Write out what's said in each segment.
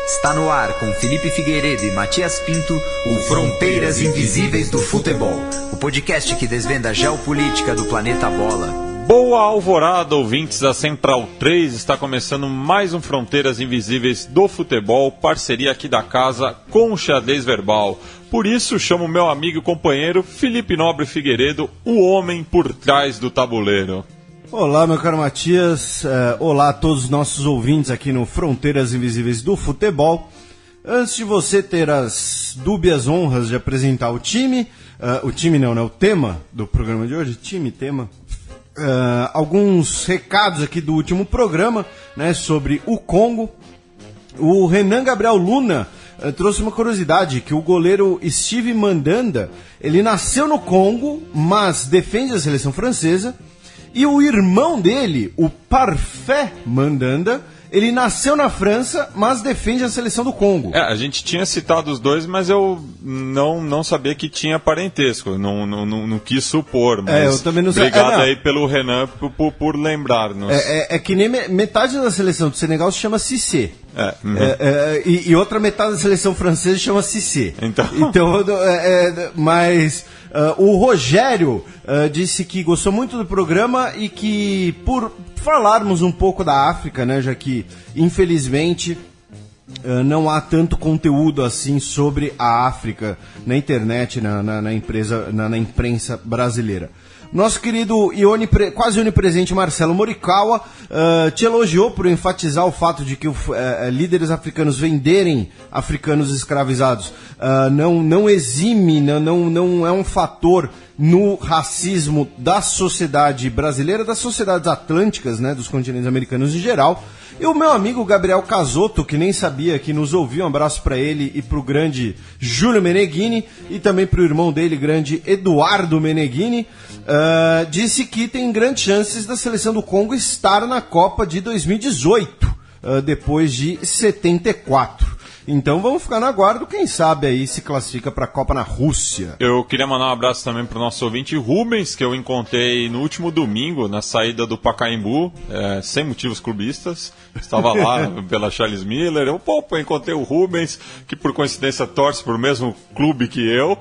Está no ar com Felipe Figueiredo e Matias Pinto, o Fronteiras Invisíveis do Futebol, o podcast que desvenda a geopolítica do planeta Bola. Boa alvorada, ouvintes da Central 3, está começando mais um Fronteiras Invisíveis do Futebol, parceria aqui da casa com o Xadrez Verbal. Por isso, chamo meu amigo e companheiro Felipe Nobre Figueiredo, o homem por trás do tabuleiro. Olá, meu caro Matias, olá a todos os nossos ouvintes aqui no Fronteiras Invisíveis do Futebol. Antes de você ter as dúbias honras de apresentar o tema do programa de hoje, tema, alguns recados aqui do último programa, né, sobre o Congo. O Renan Gabriel Luna trouxe uma curiosidade, que o goleiro Steve Mandanda, ele nasceu no Congo, mas defende a seleção francesa. E o irmão dele, o Parfait Mandanda, ele nasceu na França, mas defende a seleção do Congo. A gente tinha citado os dois, mas eu não sabia que tinha parentesco, não quis supor. Mas eu também não sei. Obrigado aí pelo Renan por lembrar-nos. É que nem metade da seleção do Senegal se chama Cissé. E outra metade da seleção francesa se chama Cissé. Mas o Rogério disse que gostou muito do programa e que, por falarmos um pouco da África, né, já que infelizmente não há tanto conteúdo assim sobre a África na internet, na imprensa brasileira. Nosso querido e quase onipresente Marcelo Morikawa te elogiou por enfatizar o fato de que líderes africanos venderem africanos escravizados não exime, não é um fator no racismo da sociedade brasileira, das sociedades atlânticas, né, dos continentes americanos em geral. E o meu amigo Gabriel Casotto, que nem sabia que nos ouviu, um abraço para ele e para o grande Júlio Meneghini, e também para o irmão dele, grande Eduardo Meneghini, disse que tem grandes chances da seleção do Congo estar na Copa de 2018, depois de 74. Então vamos ficar na guarda, quem sabe aí se classifica para a Copa na Rússia. Eu queria mandar um abraço também para o nosso ouvinte Rubens, que eu encontrei no último domingo, na saída do Pacaembu, sem motivos clubistas. Estava lá pela Charles Miller. Eu encontrei o Rubens, que por coincidência torce para o mesmo clube que eu.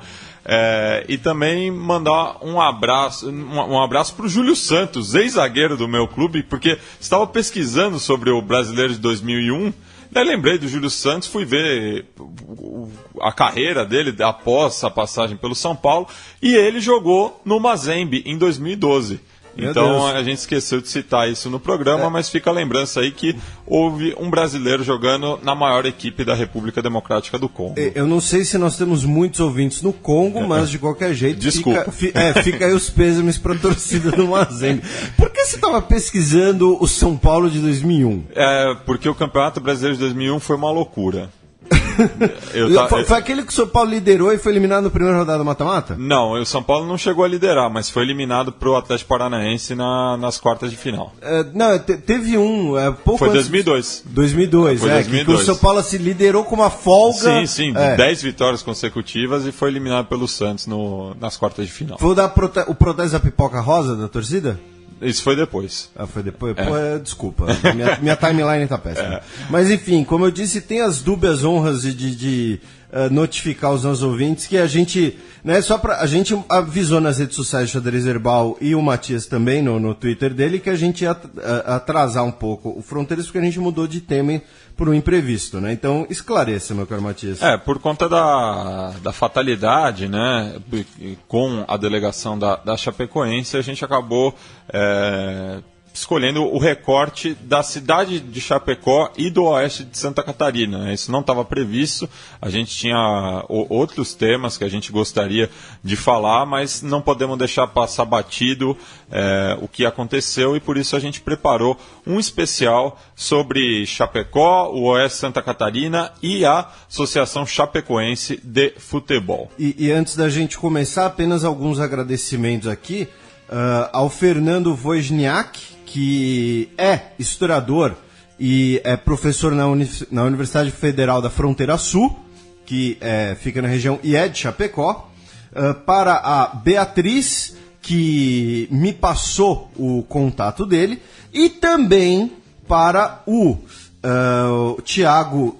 E também mandar um abraço para o Júlio Santos, ex-zagueiro do meu clube, porque estava pesquisando sobre o Brasileiro de 2001. Daí lembrei do Júlio Santos, fui ver a carreira dele após a passagem pelo São Paulo, e ele jogou no Mazembe em 2012. Então a gente esqueceu de citar isso no programa, mas fica a lembrança aí que houve um brasileiro jogando na maior equipe da República Democrática do Congo. Eu não sei se nós temos muitos ouvintes no Congo, mas de qualquer jeito fica aí os pêsames para a torcida do Mazembe. Por que você estava pesquisando o São Paulo de 2001? Porque o Campeonato Brasileiro de 2001 foi uma loucura. Foi aquele que o São Paulo liderou e foi eliminado na primeira rodada do mata-mata? Não, o São Paulo não chegou a liderar, mas foi eliminado pro Atlético Paranaense nas quartas de final. Teve um pouco foi antes... 2002. 2002, 2002. Que o São Paulo se liderou com uma folga. Sim, 10 vitórias consecutivas e foi eliminado pelo Santos nas quartas de final. Foi o protesto da pipoca rosa da torcida? Isso foi depois. Foi depois? Desculpa, minha timeline tá péssima. Mas enfim, como eu disse, tem as dúbias honras de notificar os nossos ouvintes que a gente, né, a gente avisou nas redes sociais do Xadrez Verbal e o Matias também no Twitter dele que a gente ia atrasar um pouco o Fronteiras porque a gente mudou de tema por um imprevisto, né? Então esclareça, meu caro Matias. Por conta da fatalidade, né, com a delegação da Chapecoense, a gente acabou escolhendo o recorte da cidade de Chapecó e do oeste de Santa Catarina. Isso não estava previsto, a gente tinha outros temas que a gente gostaria de falar, mas não podemos deixar passar batido o que aconteceu e por isso a gente preparou um especial sobre Chapecó, o oeste de Santa Catarina e a Associação Chapecoense de Futebol. E antes da gente começar, apenas alguns agradecimentos aqui ao Fernando Wojniak, que é historiador e é professor na Universidade Federal da Fronteira Sul, que fica na região e é de Chapecó, para a Beatriz, que me passou o contato dele, e também para o Tiago,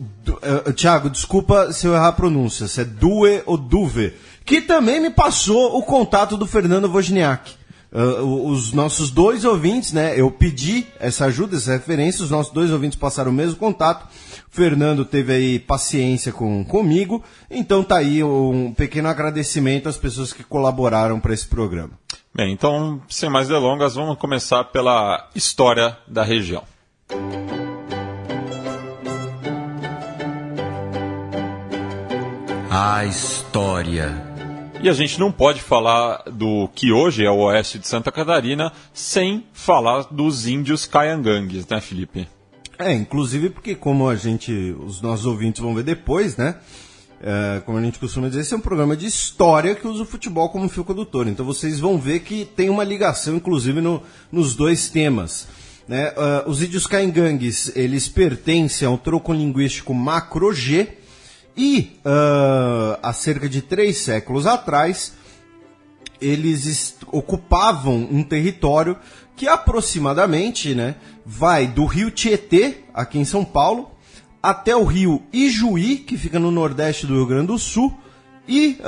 desculpa se eu errar a pronúncia, se é Due ou Duve, que também me passou o contato do Fernando Wozniak. Os nossos dois ouvintes, né? Eu pedi essa ajuda, essa referência, os nossos dois ouvintes passaram o mesmo contato. O Fernando teve aí paciência comigo, então tá aí um pequeno agradecimento às pessoas que colaboraram para esse programa. Bem, então, sem mais delongas, vamos começar pela história da região. A história. E a gente não pode falar do que hoje é o oeste de Santa Catarina sem falar dos índios Caingangues, né, Felipe? Inclusive porque como os nossos ouvintes vão ver depois, né? Como a gente costuma dizer, esse é um programa de história que usa o futebol como fio condutor. Então vocês vão ver que tem uma ligação, inclusive, nos dois temas. Né? Os índios Caingangues, eles pertencem ao troco linguístico Macro-G, e há cerca de 3 séculos atrás, eles ocupavam um território que aproximadamente, né, vai do rio Tietê, aqui em São Paulo, até o rio Ijuí, que fica no nordeste do Rio Grande do Sul, e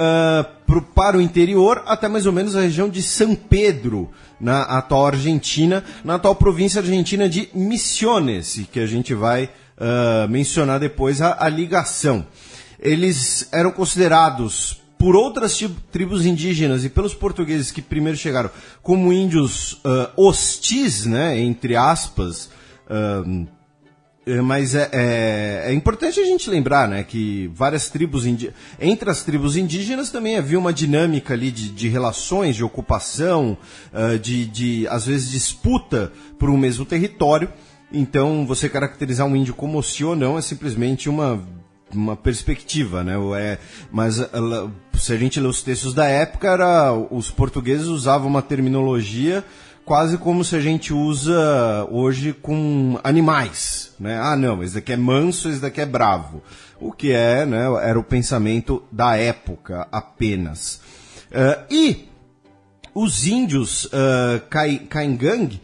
para o interior, até mais ou menos a região de São Pedro, na atual Argentina, na atual província argentina de Misiones, que a gente vai mencionar depois a ligação. Eles eram considerados por outras tribos indígenas e pelos portugueses que primeiro chegaram como índios hostis, né, entre aspas, mas é importante a gente lembrar, né, que várias tribos entre as tribos indígenas também havia uma dinâmica ali de relações, de ocupação, de às vezes disputa por um mesmo território. Então você caracterizar um índio como hostil ou não é simplesmente uma perspectiva, né? Mas se a gente lê os textos da época, os portugueses usavam uma terminologia quase como se a gente usa hoje com animais, né? Não, esse daqui é manso, esse daqui é bravo. O que né, era o pensamento da época apenas. E os índios Caingangue,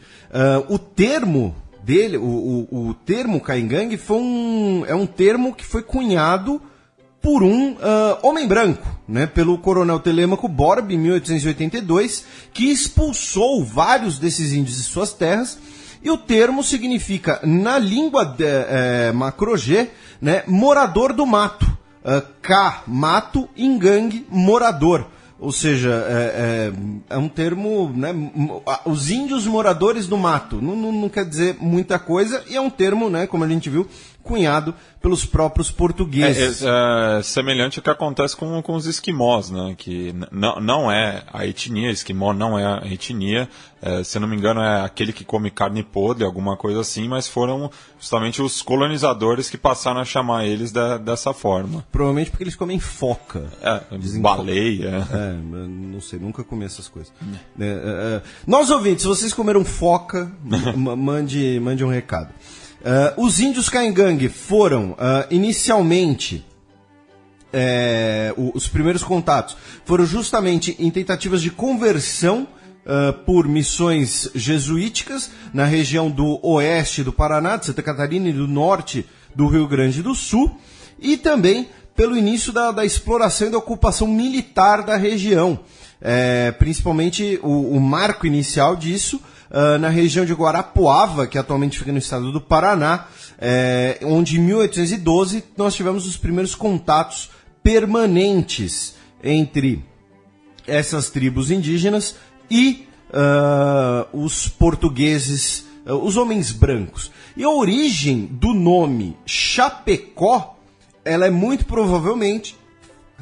o termo dele, o termo Caingangue é um termo que foi cunhado por um homem branco, né, pelo coronel Telêmaco Borba, em 1882, que expulsou vários desses índios de suas terras, e o termo significa, na língua Macro-G, né, morador do mato. Mato, Ingangue, morador. Ou seja, é um termo, né, os índios moradores do mato, não quer dizer muita coisa, e é um termo, né, como a gente viu, cunhado pelos próprios portugueses. É semelhante ao que acontece com os esquimós, né, que não é a etnia, esquimó não é a etnia, se não me engano é aquele que come carne podre, alguma coisa assim, mas foram justamente os colonizadores que passaram a chamar eles dessa forma. Provavelmente porque eles comem foca. Baleia. Não sei, nunca comi essas coisas. Nós ouvintes, se vocês comeram foca, mande um recado. Os índios Caingangue foram, inicialmente, os primeiros contatos foram justamente em tentativas de conversão por missões jesuíticas na região do oeste do Paraná, de Santa Catarina e do norte do Rio Grande do Sul, e também pelo início da exploração e da ocupação militar da região. Principalmente o marco inicial disso na região de Guarapuava, que atualmente fica no estado do Paraná, onde em 1812 nós tivemos os primeiros contatos permanentes entre essas tribos indígenas e os portugueses, os homens brancos. E a origem do nome Chapecó, ela é muito provavelmente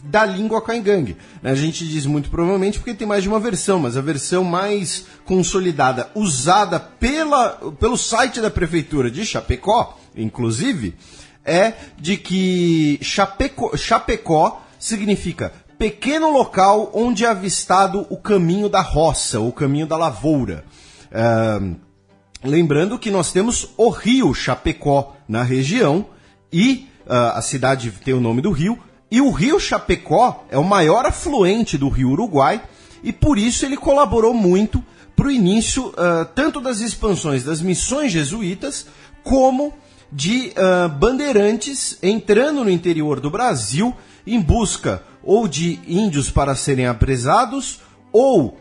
da língua Caingangue. A gente diz muito provavelmente porque tem mais de uma versão, mas a versão mais consolidada, usada pelo site da prefeitura de Chapecó, inclusive, é de que Chapecó significa pequeno local onde é avistado o caminho da roça, o caminho da lavoura. Lembrando que nós temos o rio Chapecó na região e a cidade tem o nome do rio, e o rio Chapecó é o maior afluente do rio Uruguai, e por isso ele colaborou muito para o início tanto das expansões das missões jesuítas, como de bandeirantes entrando no interior do Brasil em busca ou de índios para serem apresados, ou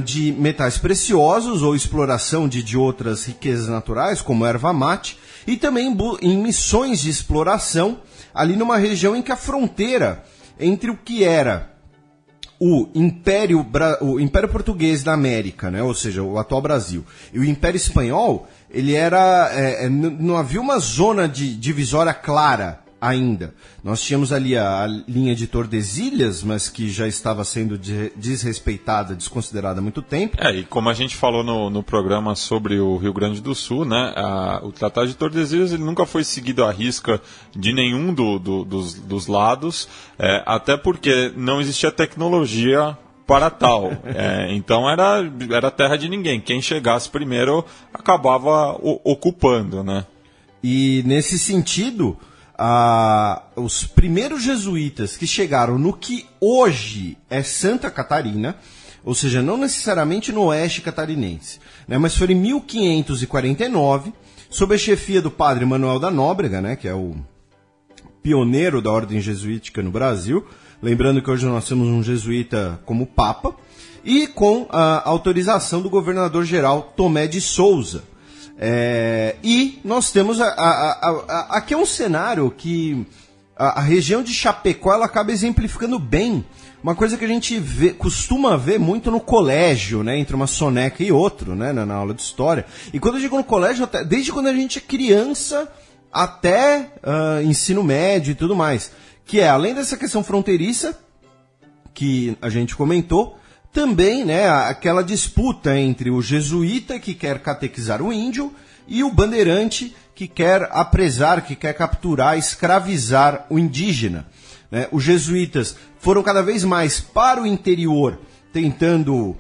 de metais preciosos, ou exploração de outras riquezas naturais, como erva mate, e também em missões de exploração ali numa região em que a fronteira entre o que era o Império Português da América, né, ou seja, o atual Brasil, e o Império Espanhol, ele era, não havia uma zona de divisória clara ainda. Nós tínhamos ali a linha de Tordesilhas, mas que já estava sendo desrespeitada, desconsiderada há muito tempo. E como a gente falou no programa sobre o Rio Grande do Sul, né, o Tratado de Tordesilhas ele nunca foi seguido à risca de nenhum dos lados, até porque não existia tecnologia para tal. Então era terra de ninguém. Quem chegasse primeiro acabava ocupando, né? E nesse sentido, os primeiros jesuítas que chegaram no que hoje é Santa Catarina, ou seja, não necessariamente no oeste catarinense, né, mas foi em 1549, sob a chefia do padre Manuel da Nóbrega, né, que é o pioneiro da ordem jesuítica no Brasil, lembrando que hoje nós temos um jesuíta como papa, e com a autorização do governador-geral Tomé de Souza. E nós temos aqui é um cenário que a região de Chapecó ela acaba exemplificando bem uma coisa que a gente costuma ver muito no colégio, né, entre uma soneca e outro, né, na aula de história. E quando eu digo no colégio, desde quando a gente é criança até ensino médio e tudo mais, que é, além dessa questão fronteiriça que a gente comentou, também, né, aquela disputa entre o jesuíta que quer catequizar o índio e o bandeirante que quer apresar, que quer capturar, escravizar o indígena, né? Os jesuítas foram cada vez mais para o interior, tentando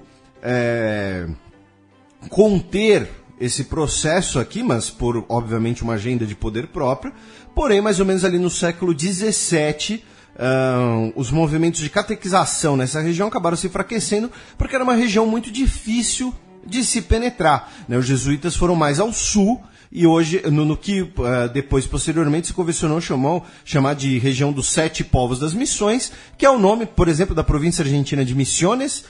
conter esse processo aqui, mas por, obviamente, uma agenda de poder próprio. Porém, mais ou menos ali no século XVII, os movimentos de catequização nessa região acabaram se enfraquecendo, porque era uma região muito difícil de se penetrar, né? Os jesuítas foram mais ao sul, e hoje, no que depois, posteriormente, se convencionou chamar de região dos 7 povos das missões, que é o nome, por exemplo, da província argentina de Misiones.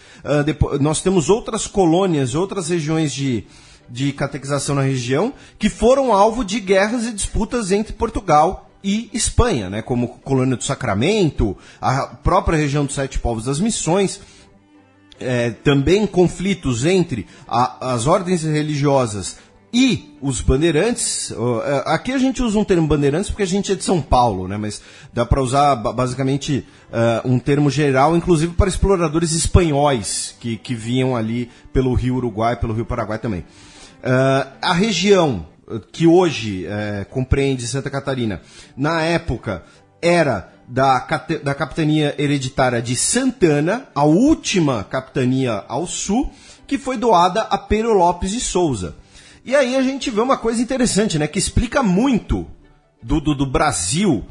Nós temos outras colônias, outras regiões de catequização na região, que foram alvo de guerras e disputas entre Portugal e Espanha, né, como Colônia do Sacramento, a própria região dos 7 povos das missões, também conflitos entre as ordens religiosas e os bandeirantes. Aqui a gente usa um termo bandeirantes porque a gente é de São Paulo, né, mas dá para usar basicamente um termo geral, inclusive para exploradores espanhóis que vinham ali pelo Rio Uruguai, pelo Rio Paraguai também. A região que hoje compreende Santa Catarina, na época era da capitania hereditária de Santana, a última capitania ao sul, que foi doada a Pero Lopes de Souza. E aí a gente vê uma coisa interessante, né, que explica muito do Brasil.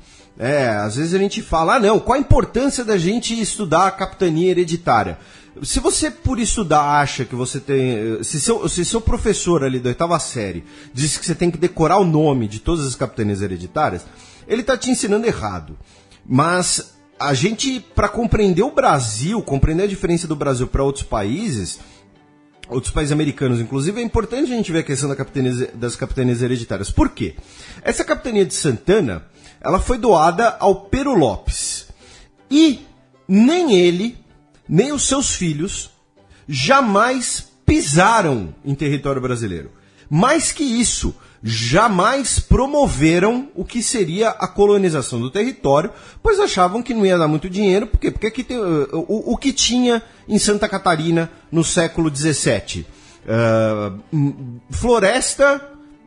Às vezes a gente fala, não, qual a importância da gente estudar a capitania hereditária? Se você, por estudar, acha que você tem... Se seu professor ali da 8ª série diz que você tem que decorar o nome de todas as capitanias hereditárias, ele está te ensinando errado. Mas a gente, para compreender o Brasil, compreender a diferença do Brasil para outros países americanos, inclusive, é importante a gente ver a questão das capitanias hereditárias. Por quê? Essa capitania de Santana, ela foi doada ao Pero Lopes. E nem ele, nem os seus filhos, jamais pisaram em território brasileiro. Mais que isso, jamais promoveram o que seria a colonização do território, pois achavam que não ia dar muito dinheiro. Por quê? Porque aqui tem, o que tinha em Santa Catarina no século XVII? Floresta,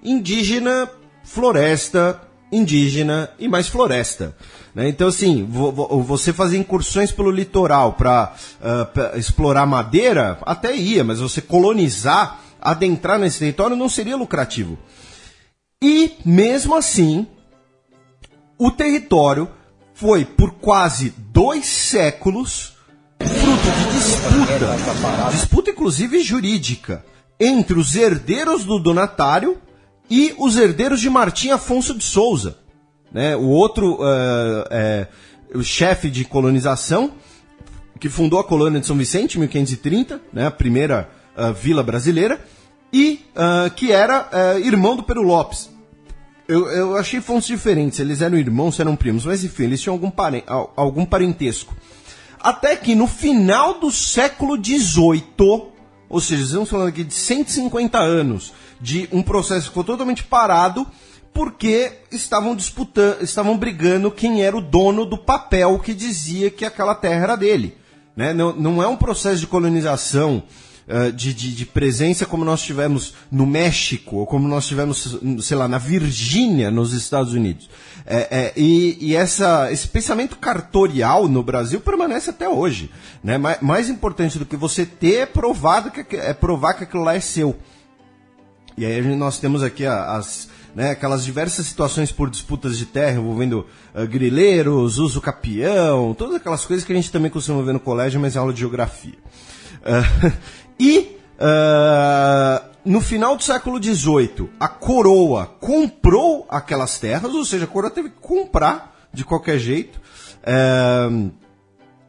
indígena e mais floresta. Né? Então, assim, você fazer incursões pelo litoral para explorar madeira, até ia, mas você colonizar, adentrar nesse território não seria lucrativo. E, mesmo assim, o território foi, por quase 2 séculos, fruto de disputa inclusive jurídica, entre os herdeiros do donatário e os herdeiros de Martim Afonso de Souza, né, o outro o chefe de colonização, que fundou a colônia de São Vicente em 1530, né, a primeira vila brasileira, e que era irmão do Pero Lopes. Eu achei fontes diferentes, eles eram irmãos, eram primos, mas enfim, eles tinham algum parentesco. Até que no final do século XVIII, ou seja, estamos falando aqui de 150 anos, de um processo que ficou totalmente parado, porque estavam brigando quem era o dono do papel que dizia que aquela terra era dele. Né? Não é um processo de colonização, de presença como nós tivemos no México, ou como nós tivemos, sei lá, na Virgínia, nos Estados Unidos. E esse pensamento cartorial no Brasil permanece até hoje. Né? Mais importante do que você ter é provar que aquilo lá é seu. E aí nós temos aqui aquelas diversas situações por disputas de terra envolvendo grileiros, uso capião, todas aquelas coisas que a gente também costuma ver no colégio, mas é aula de geografia. No final do século XVIII, a coroa comprou aquelas terras, ou seja, a coroa teve que comprar de qualquer jeito,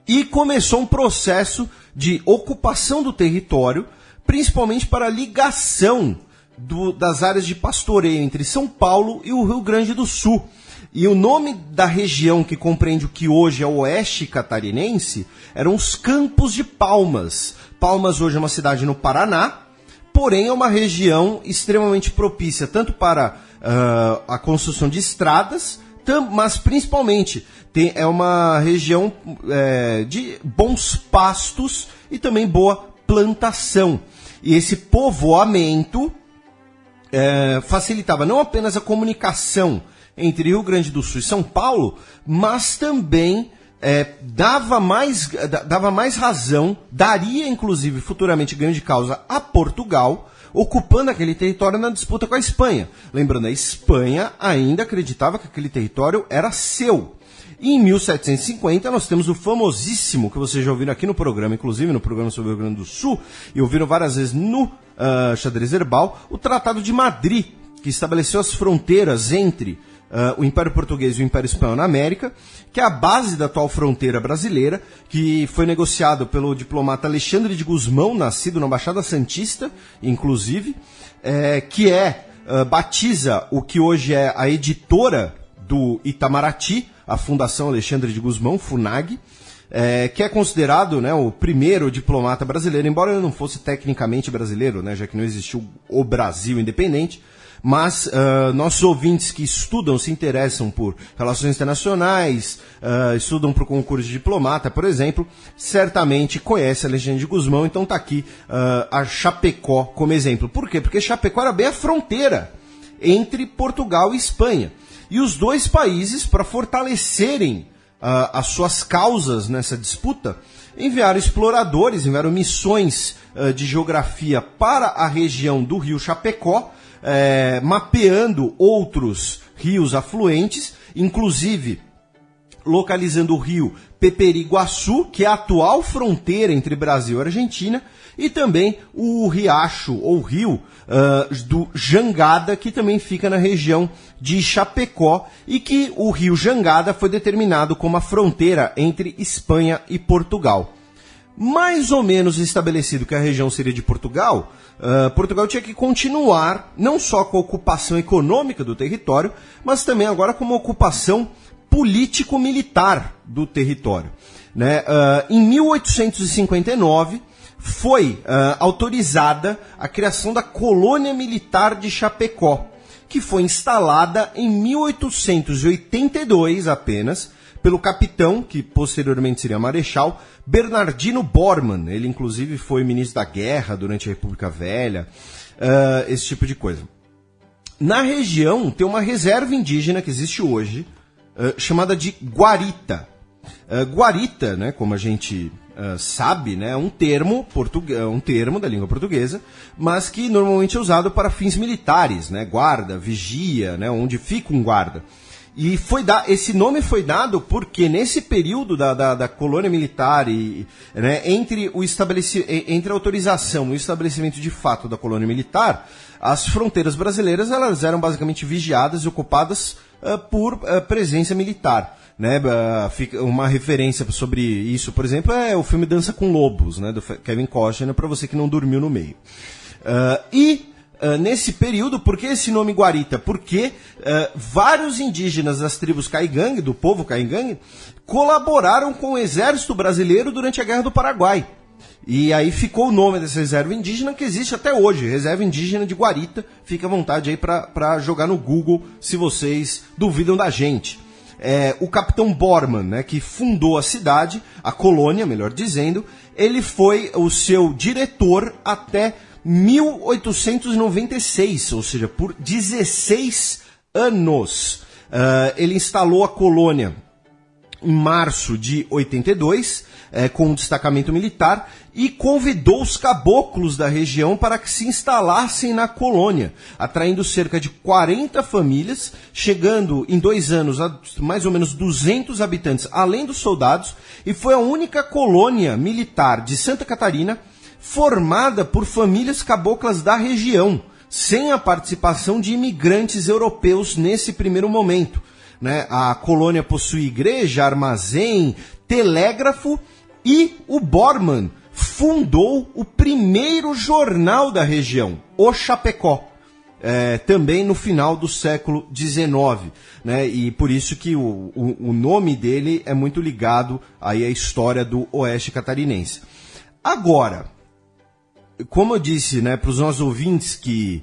e começou um processo de ocupação do território, principalmente para a ligação das áreas de pastoreio entre São Paulo e o Rio Grande do Sul. E o nome da região que compreende o que hoje é o oeste catarinense eram os Campos de Palmas. Palmas hoje é uma cidade no Paraná, porém é uma região extremamente propícia tanto para a construção de estradas, mas principalmente é uma região de bons pastos e também boa plantação. E esse povoamento facilitava não apenas a comunicação entre Rio Grande do Sul e São Paulo, mas também dava mais razão, daria inclusive futuramente ganho de causa a Portugal, ocupando aquele território na disputa com a Espanha. Lembrando, a Espanha ainda acreditava que aquele território era seu. E em 1750 nós temos o famosíssimo, que vocês já ouviram aqui no programa, inclusive no programa sobre o Rio Grande do Sul, e ouviram várias vezes no Xadrez Herbal, o Tratado de Madrid, que estabeleceu as fronteiras entre o Império Português e o Império Espanhol na América, que é a base da atual fronteira brasileira, que foi negociado pelo diplomata Alexandre de Gusmão, nascido na Baixada Santista, inclusive, que batiza o que hoje é a editora do Itamaraty, a Fundação Alexandre de Gusmão, FUNAG, que é considerado, né, o primeiro diplomata brasileiro, embora ele não fosse tecnicamente brasileiro, né, já que não existiu o Brasil independente, mas nossos ouvintes que estudam, se interessam por relações internacionais, estudam para o concurso de diplomata, por exemplo, certamente conhece Alexandre de Gusmão, então está aqui a Chapecó como exemplo. Por quê? Porque Chapecó era bem a fronteira entre Portugal e Espanha. E os dois países, para fortalecerem as suas causas nessa disputa, enviaram exploradores, enviaram missões de geografia para a região do rio Chapecó, mapeando outros rios afluentes, inclusive localizando o rio Peperiguaçu, que é a atual fronteira entre Brasil e Argentina, e também o riacho ou rio do Jangada, que também fica na região de Chapecó, e que o rio Jangada foi determinado como a fronteira entre Espanha e Portugal. Mais ou menos estabelecido que a região seria de Portugal, Portugal tinha que continuar não só com a ocupação econômica do território, mas também agora com uma ocupação político-militar do território. Né? Em 1859 foi autorizada a criação da colônia militar de Chapecó, que foi instalada em 1882 apenas, pelo capitão, que posteriormente seria marechal, Bernardino Bormann. Ele, inclusive, foi ministro da Guerra durante a República Velha, esse tipo de coisa. Na região tem uma reserva indígena que existe hoje, chamada de Guarita. Guarita, né, como a gente sabe, né, é um termo da língua portuguesa, mas que normalmente é usado para fins militares, né, guarda, vigia, né, onde fica um guarda. E esse nome foi dado porque nesse período da colônia militar, né, entre a autorização e o estabelecimento de fato da colônia militar, as fronteiras brasileiras elas eram basicamente vigiadas e ocupadas por presença militar. Né, uma referência sobre isso, por exemplo, é o filme Dança com Lobos, né, do Kevin Costner, para você que não dormiu no meio. Nesse período, por que esse nome Guarita? Porque vários indígenas das tribos Caigangue, do povo Caigangue, colaboraram com o exército brasileiro durante a Guerra do Paraguai. E aí ficou o nome dessa reserva indígena que existe até hoje, Reserva Indígena de Guarita. Fica à vontade aí para jogar no Google se vocês duvidam da gente. O capitão Borman, né, que fundou a cidade, a colônia, melhor dizendo, ele foi o seu diretor até 1896, ou seja, por 16 anos. Ele instalou a colônia em março de 82, com um destacamento militar, e convidou os caboclos da região para que se instalassem na colônia, atraindo cerca de 40 famílias, chegando em 2 anos a mais ou menos 200 habitantes, além dos soldados, e foi a única colônia militar de Santa Catarina formada por famílias caboclas da região, sem a participação de imigrantes europeus nesse primeiro momento. Né? A colônia possui igreja, armazém, telégrafo, e o Borman fundou o primeiro jornal da região, o Chapecó, também no final do século XIX. Né? E por isso que o nome dele é muito ligado aí à história do Oeste Catarinense. Agora, como eu disse, né, para os nossos ouvintes que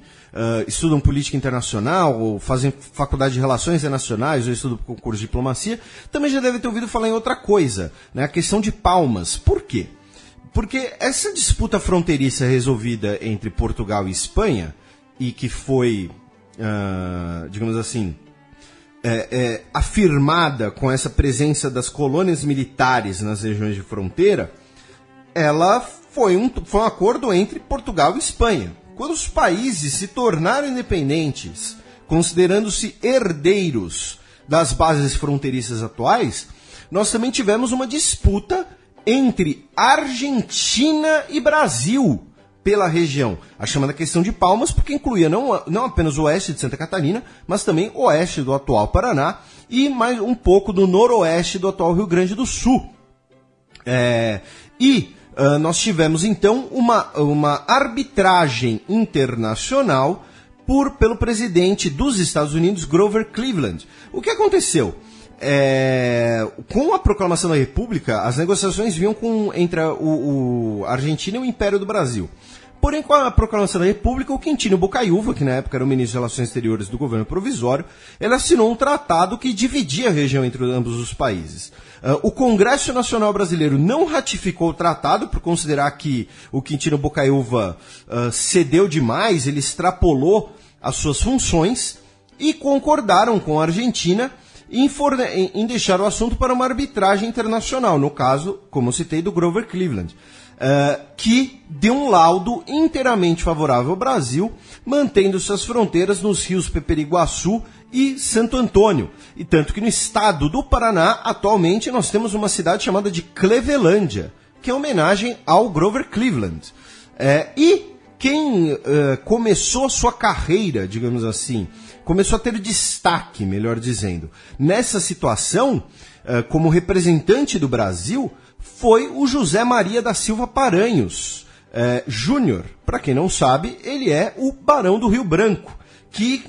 estudam política internacional, ou fazem faculdade de relações internacionais, ou estudam concurso de diplomacia, também já devem ter ouvido falar em outra coisa, né, a questão de Palmas. Por quê? Porque essa disputa fronteiriça resolvida entre Portugal e Espanha, e que foi, digamos assim, afirmada com essa presença das colônias militares nas regiões de fronteira, ela foi um acordo entre Portugal e Espanha. Quando os países se tornaram independentes, considerando-se herdeiros das bases fronteiriças atuais, nós também tivemos uma disputa entre Argentina e Brasil pela região. A chamada questão de Palmas, porque incluía não apenas o oeste de Santa Catarina, mas também o oeste do atual Paraná e mais um pouco do noroeste do atual Rio Grande do Sul. Nós tivemos, então, uma arbitragem internacional pelo presidente dos Estados Unidos, Grover Cleveland. O que aconteceu? Com a proclamação da República, as negociações vinham entre a Argentina e o Império do Brasil. Porém, com a proclamação da República, o Quintino Bocaiúva, que na época era o ministro de Relações Exteriores do governo provisório, ele assinou um tratado que dividia a região entre ambos os países. O Congresso Nacional Brasileiro não ratificou o tratado por considerar que o Quintino Bocaiúva cedeu demais, ele extrapolou as suas funções, e concordaram com a Argentina em deixar o assunto para uma arbitragem internacional, no caso, como eu citei, do Grover Cleveland, que deu um laudo inteiramente favorável ao Brasil, mantendo suas fronteiras nos rios Peperiguaçu e Santo Antônio. E tanto que no estado do Paraná, atualmente, nós temos uma cidade chamada de Clevelândia, que é homenagem ao Grover Cleveland. E quem começou a sua carreira, digamos assim, começou a ter destaque, melhor dizendo, nessa situação, como representante do Brasil, foi o José Maria da Silva Paranhos Júnior. Para quem não sabe, ele é o Barão do Rio Branco, que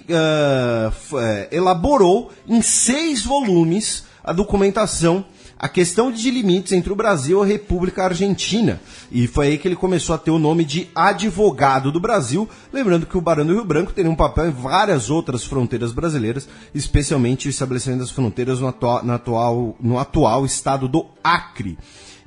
elaborou em 6 volumes a documentação, a questão de limites entre o Brasil e a República Argentina. E foi aí que ele começou a ter o nome de advogado do Brasil, lembrando que o Barão do Rio Branco teria um papel em várias outras fronteiras brasileiras, especialmente o estabelecimento das fronteiras no atual estado do Acre.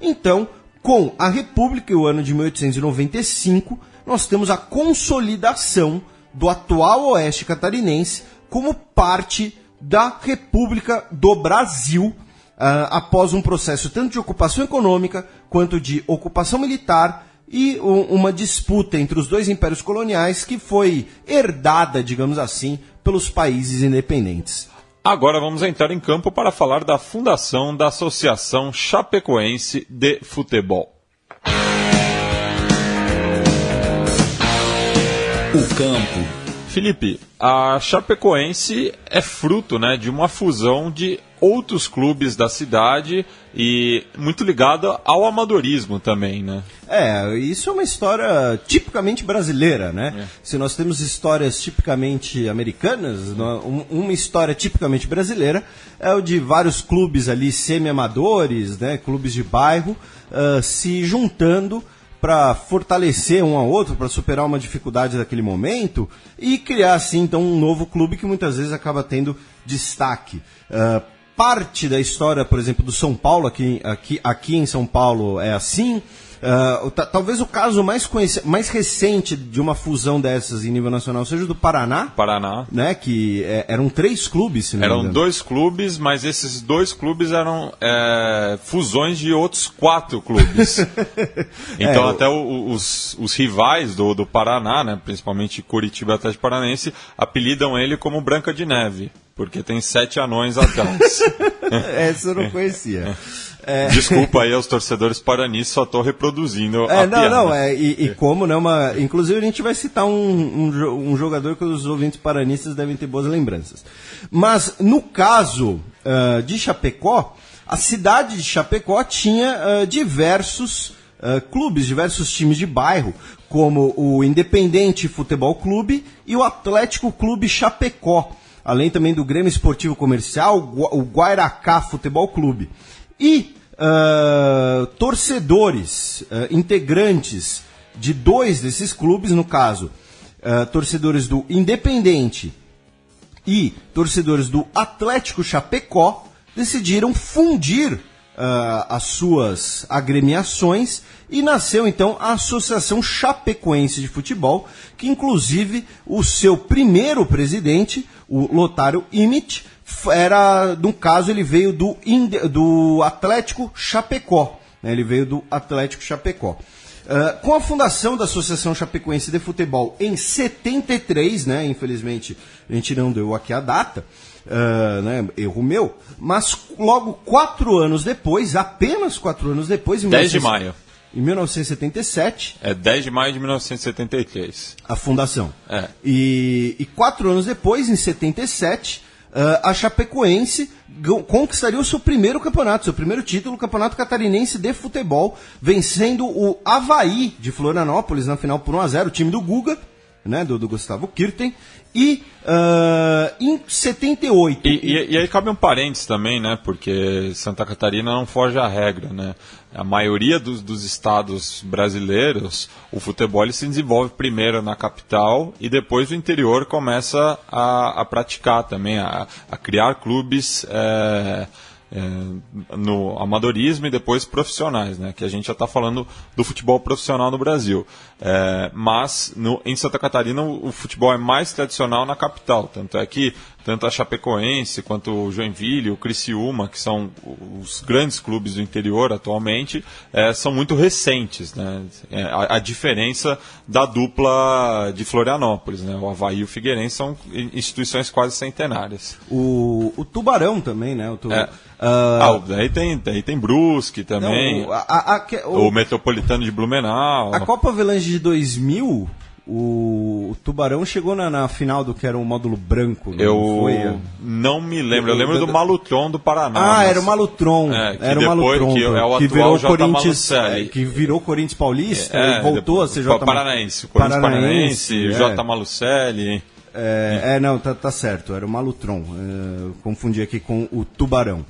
Então, com a República e o ano de 1895, nós temos a consolidação do atual Oeste Catarinense como parte da República do Brasil, após um processo tanto de ocupação econômica quanto de ocupação militar e uma disputa entre os dois impérios coloniais que foi herdada, digamos assim, pelos países independentes. Agora vamos entrar em campo para falar da fundação da Associação Chapecoense de Futebol. O campo. Felipe, a Chapecoense é fruto, né, de uma fusão de outros clubes da cidade e muito ligada ao amadorismo também, né? Isso é uma história tipicamente brasileira, né? Se nós temos histórias tipicamente americanas, uma história tipicamente brasileira é o de vários clubes ali semi-amadores, né, clubes de bairro, se juntando para fortalecer um ao outro, para superar uma dificuldade daquele momento e criar, assim, então, um novo clube que muitas vezes acaba tendo destaque. Parte da história, por exemplo, do São Paulo, aqui em São Paulo é assim. Talvez o caso mais recente de uma fusão dessas em nível nacional seja o do Paraná. Né, que eram 3 clubes, se não me engano. Eram 2 clubes, mas esses 2 clubes eram fusões de outros 4 clubes. Então até os rivais do Paraná, né, principalmente Curitiba e Atlético Paranaense, apelidam ele como Branca de Neve, porque tem 7 anões atrás. Essa eu não conhecia. Desculpa aí aos torcedores paranistas, só estou reproduzindo a piada. Como, né, inclusive a gente vai citar um jogador que os ouvintes paranistas devem ter boas lembranças. Mas, no caso de Chapecó, a cidade de Chapecó tinha diversos clubes, diversos times de bairro, como o Independente Futebol Clube e o Atlético Clube Chapecó, além também do Grêmio Esportivo Comercial, o Guairacá Futebol Clube. E torcedores, integrantes de 2 desses clubes, no caso, torcedores do Independente e torcedores do Atlético Chapecó, decidiram fundir as suas agremiações e nasceu então a Associação Chapecoense de Futebol, que inclusive o seu primeiro presidente, o Lotário Immit, no caso ele veio do Atlético Chapecó, né? Ele veio do Atlético Chapecó. Com a fundação da Associação Chapecoense de Futebol em 73, né? Infelizmente a gente não deu aqui a data, né? Erro meu, mas logo 4 anos depois, apenas 4 anos depois, 10 de maio. Em 1977. 10 de maio de 1973. A fundação. E 4 anos depois, em 77, a Chapecoense conquistaria o seu primeiro campeonato, seu primeiro título, o Campeonato Catarinense de Futebol, vencendo o Avaí de Florianópolis na final por 1-0, o time do Guga, né, do Gustavo Kirten. E em 78... E aí cabe um parênteses também, né? Porque Santa Catarina não foge à regra, né? A maioria dos estados brasileiros, o futebol ele se desenvolve primeiro na capital e depois o interior começa a praticar também, a criar clubes no amadorismo e depois profissionais, né? Que a gente já está falando do futebol profissional no Brasil. Mas em Santa Catarina o futebol é mais tradicional na capital, tanto é que tanto a Chapecoense quanto o Joinville, o Criciúma, que são os grandes clubes do interior atualmente, são muito recentes, né? A diferença da dupla de Florianópolis, né? O Avaí e o Figueirense são instituições quase centenárias. O Tubarão também, né? Daí tem Brusque também, o Metropolitano de Blumenau. A Copa Avelange de 2000... O Tubarão chegou na final do que era um módulo branco. Não me lembro. Eu lembro do Malutron do Paraná. Era o Malutron. Que virou Corinthians, que virou Corinthians Paulista e voltou a ser J. Paranaense. Corinthians Paranaense, J. Malucelli. Não, tá certo. Era o Malutron. Confundi aqui com o Tubarão.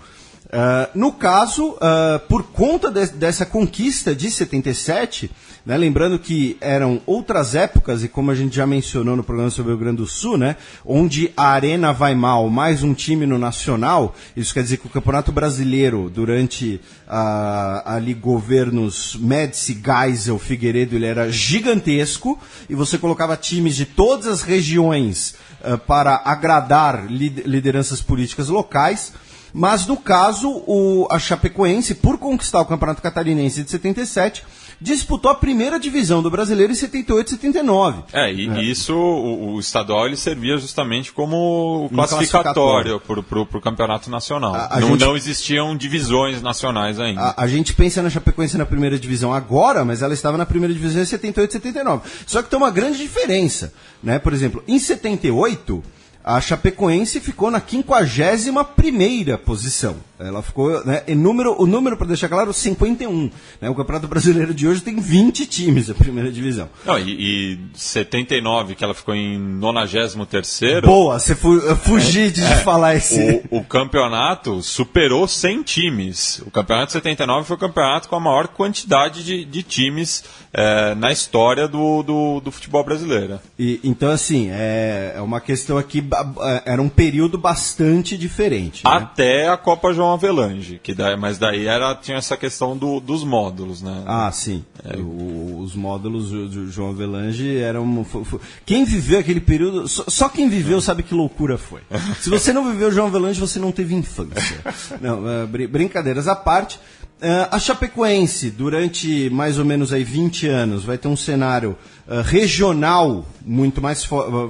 No caso, por conta dessa conquista de 77, né, lembrando que eram outras épocas, e como a gente já mencionou no programa sobre o Rio Grande do Sul, né, onde a Arena vai mal, mais um time no Nacional, isso quer dizer que o Campeonato Brasileiro, durante ali governos Médici, Geisel, Figueiredo, ele era gigantesco, e você colocava times de todas as regiões para agradar lideranças políticas locais. Mas, no caso, a Chapecoense, por conquistar o Campeonato Catarinense de 77, disputou a primeira divisão do Brasileiro em 78 e 79. Isso, o estadual ele servia justamente como classificatório para o campeonato nacional. Não existiam divisões nacionais ainda. A gente pensa na Chapecoense na primeira divisão agora, mas ela estava na primeira divisão em 78 e 79. Só que tem uma grande diferença, né? Por exemplo, em 78, a Chapecoense ficou na 51ª posição. Ela ficou, né, o número, para deixar claro, 51. Né? O Campeonato Brasileiro de hoje tem 20 times, a primeira divisão. Não, e 79, que ela ficou em 93º... Boa, você fugi de falar esse... O campeonato superou 100 times. O campeonato de 79 foi o campeonato com a maior quantidade de times na história do futebol brasileiro. Então, assim, é uma questão aqui, era um período bastante diferente. Né? Até a Copa João Avelange, mas daí tinha essa questão dos módulos, né? Ah, sim. Os módulos do João Avelange eram... Quem viveu aquele período... Só quem viveu sabe que loucura foi. Se você não viveu João Avelange, você não teve infância. Não, brincadeiras à parte... A Chapecoense, durante mais ou menos aí 20 anos, vai ter um cenário regional,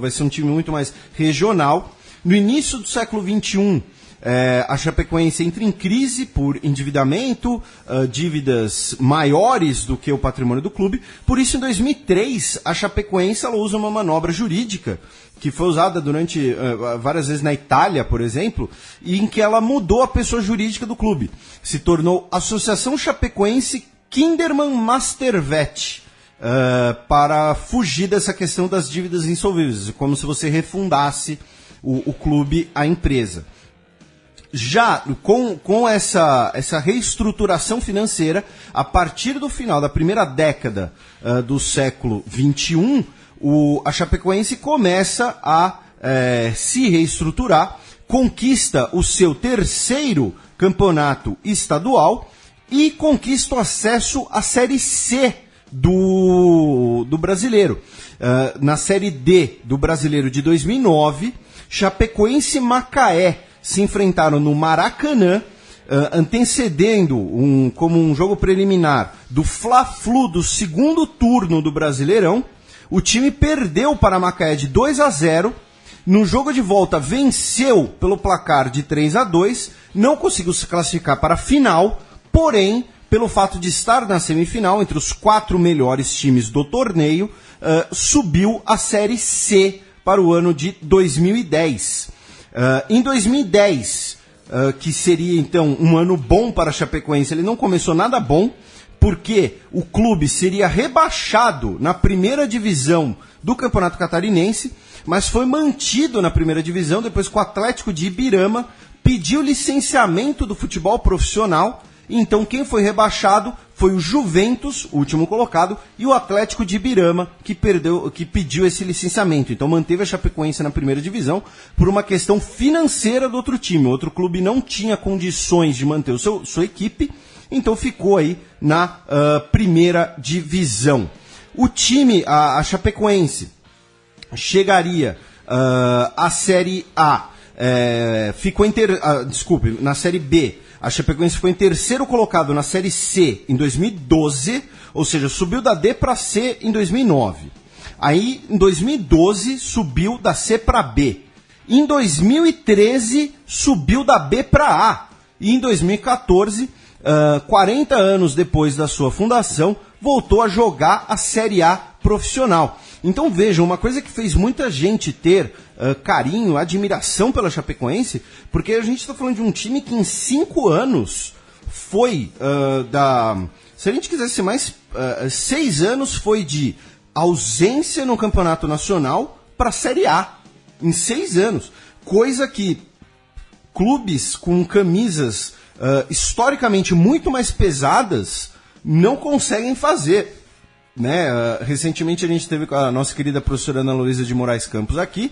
vai ser um time muito mais regional. No início do século XXI, a Chapecoense entra em crise por endividamento, dívidas maiores do que o patrimônio do clube. Por isso, em 2003, a Chapecoense ela usa uma manobra jurídica que foi usada durante várias vezes na Itália, por exemplo, e em que ela mudou a pessoa jurídica do clube. Se tornou Associação Chapecoense Kinderman Mastervet, para fugir dessa questão das dívidas insolvíveis, como se você refundasse o clube, a empresa. Já com essa reestruturação financeira, a partir do final da primeira década do século XXI, a Chapecoense começa a se reestruturar, conquista o seu 3º campeonato estadual e conquista o acesso à Série C do Brasileiro. Na Série D do Brasileiro de 2009, Chapecoense e Macaé se enfrentaram no Maracanã, antecedendo como um jogo preliminar do Fla-Flu do segundo turno do Brasileirão. O time perdeu para Macaé de 2-0. No jogo de volta venceu pelo placar de 3-2. Não conseguiu se classificar para a final, porém, pelo fato de estar na semifinal, entre os 4 melhores times do torneio, subiu a Série C para o ano de 2010. Em 2010, que seria então um ano bom para a Chapecoense, ele não começou nada bom, porque o clube seria rebaixado na primeira divisão do Campeonato Catarinense, mas foi mantido na primeira divisão depois que o Atlético de Ibirama pediu licenciamento do futebol profissional. Então quem foi rebaixado foi o Juventus, o último colocado, e o Atlético de Ibirama, que pediu esse licenciamento. Então manteve a Chapecoense na primeira divisão por uma questão financeira do outro time. O outro clube não tinha condições de manter sua equipe, então ficou aí na primeira divisão. O time, a Chapecoense, chegaria à Série A, na Série B. A Chapecoense ficou em 3º colocado na Série C em 2012, ou seja, subiu da D para C em 2009. Aí, em 2012, subiu da C para B. Em 2013, subiu da B para A. E em 2014, 40 anos depois da sua fundação, voltou a jogar a Série A profissional. Então vejam, uma coisa que fez muita gente ter carinho, admiração pela Chapecoense, porque a gente está falando de um time que em 5 anos foi se a gente quisesse mais, 6 anos foi de ausência no Campeonato Nacional para a Série A. Em 6 anos. Coisa que clubes com camisas historicamente muito mais pesadas não conseguem fazer. Né? Recentemente a gente teve com a nossa querida professora Ana Luísa de Moraes Campos aqui,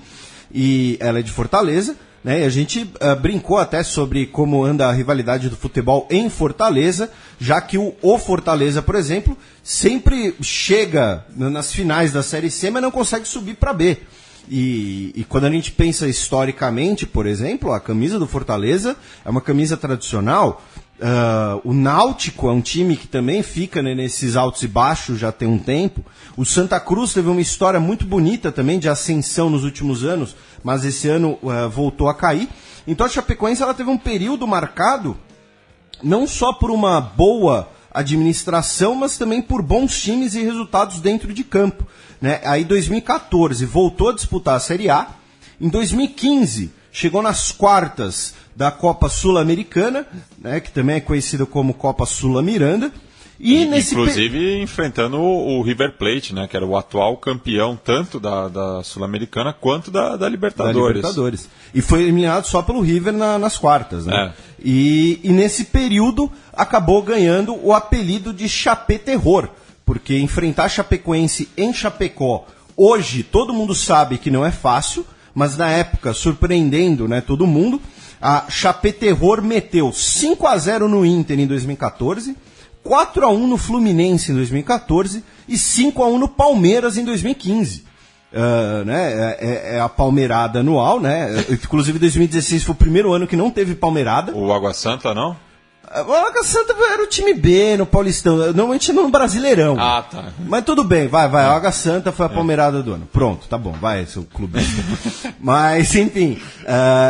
e ela é de Fortaleza, né? E a gente brincou até sobre como anda a rivalidade do futebol em Fortaleza, já que o Fortaleza, por exemplo, sempre chega nas finais da Série C, mas não consegue subir para B. E quando a gente pensa historicamente, por exemplo, a camisa do Fortaleza é uma camisa tradicional O Náutico é um time que também fica, né, nesses altos e baixos já tem um tempo. O Santa Cruz teve uma história muito bonita também de ascensão nos últimos anos, mas esse ano voltou a cair. Então a Chapecoense ela teve um período marcado não só por uma boa administração, mas também por bons times e resultados dentro de campo, né? Aí 2014 voltou a disputar a Série A. Em 2015 chegou nas quartas da Copa Sul-Americana, né, que também é conhecida como Copa Sula-Miranda. Inclusive enfrentando o River Plate, né, que era o atual campeão tanto da Sul-Americana quanto da Libertadores. E foi eliminado só pelo River nas quartas. Né? E nesse período acabou ganhando o apelido de Chapé Terror, porque enfrentar Chapecoense em Chapecó, hoje todo mundo sabe que não é fácil, mas na época, surpreendendo, né, todo mundo, a Chapé Terror meteu 5-0 no Inter em 2014, 4-1 no Fluminense em 2014 e 5-1 no Palmeiras em 2015. Né, é a palmeirada anual, né? Inclusive 2016 foi o primeiro ano que não teve palmeirada. O Água Santa, não? O Água Santa era o time B no Paulistão, normalmente no Brasileirão. Ah, tá. Mas tudo bem, vai. A Água Santa foi a palmeirada do ano. Pronto, tá bom, vai, seu clubista. Mas, enfim,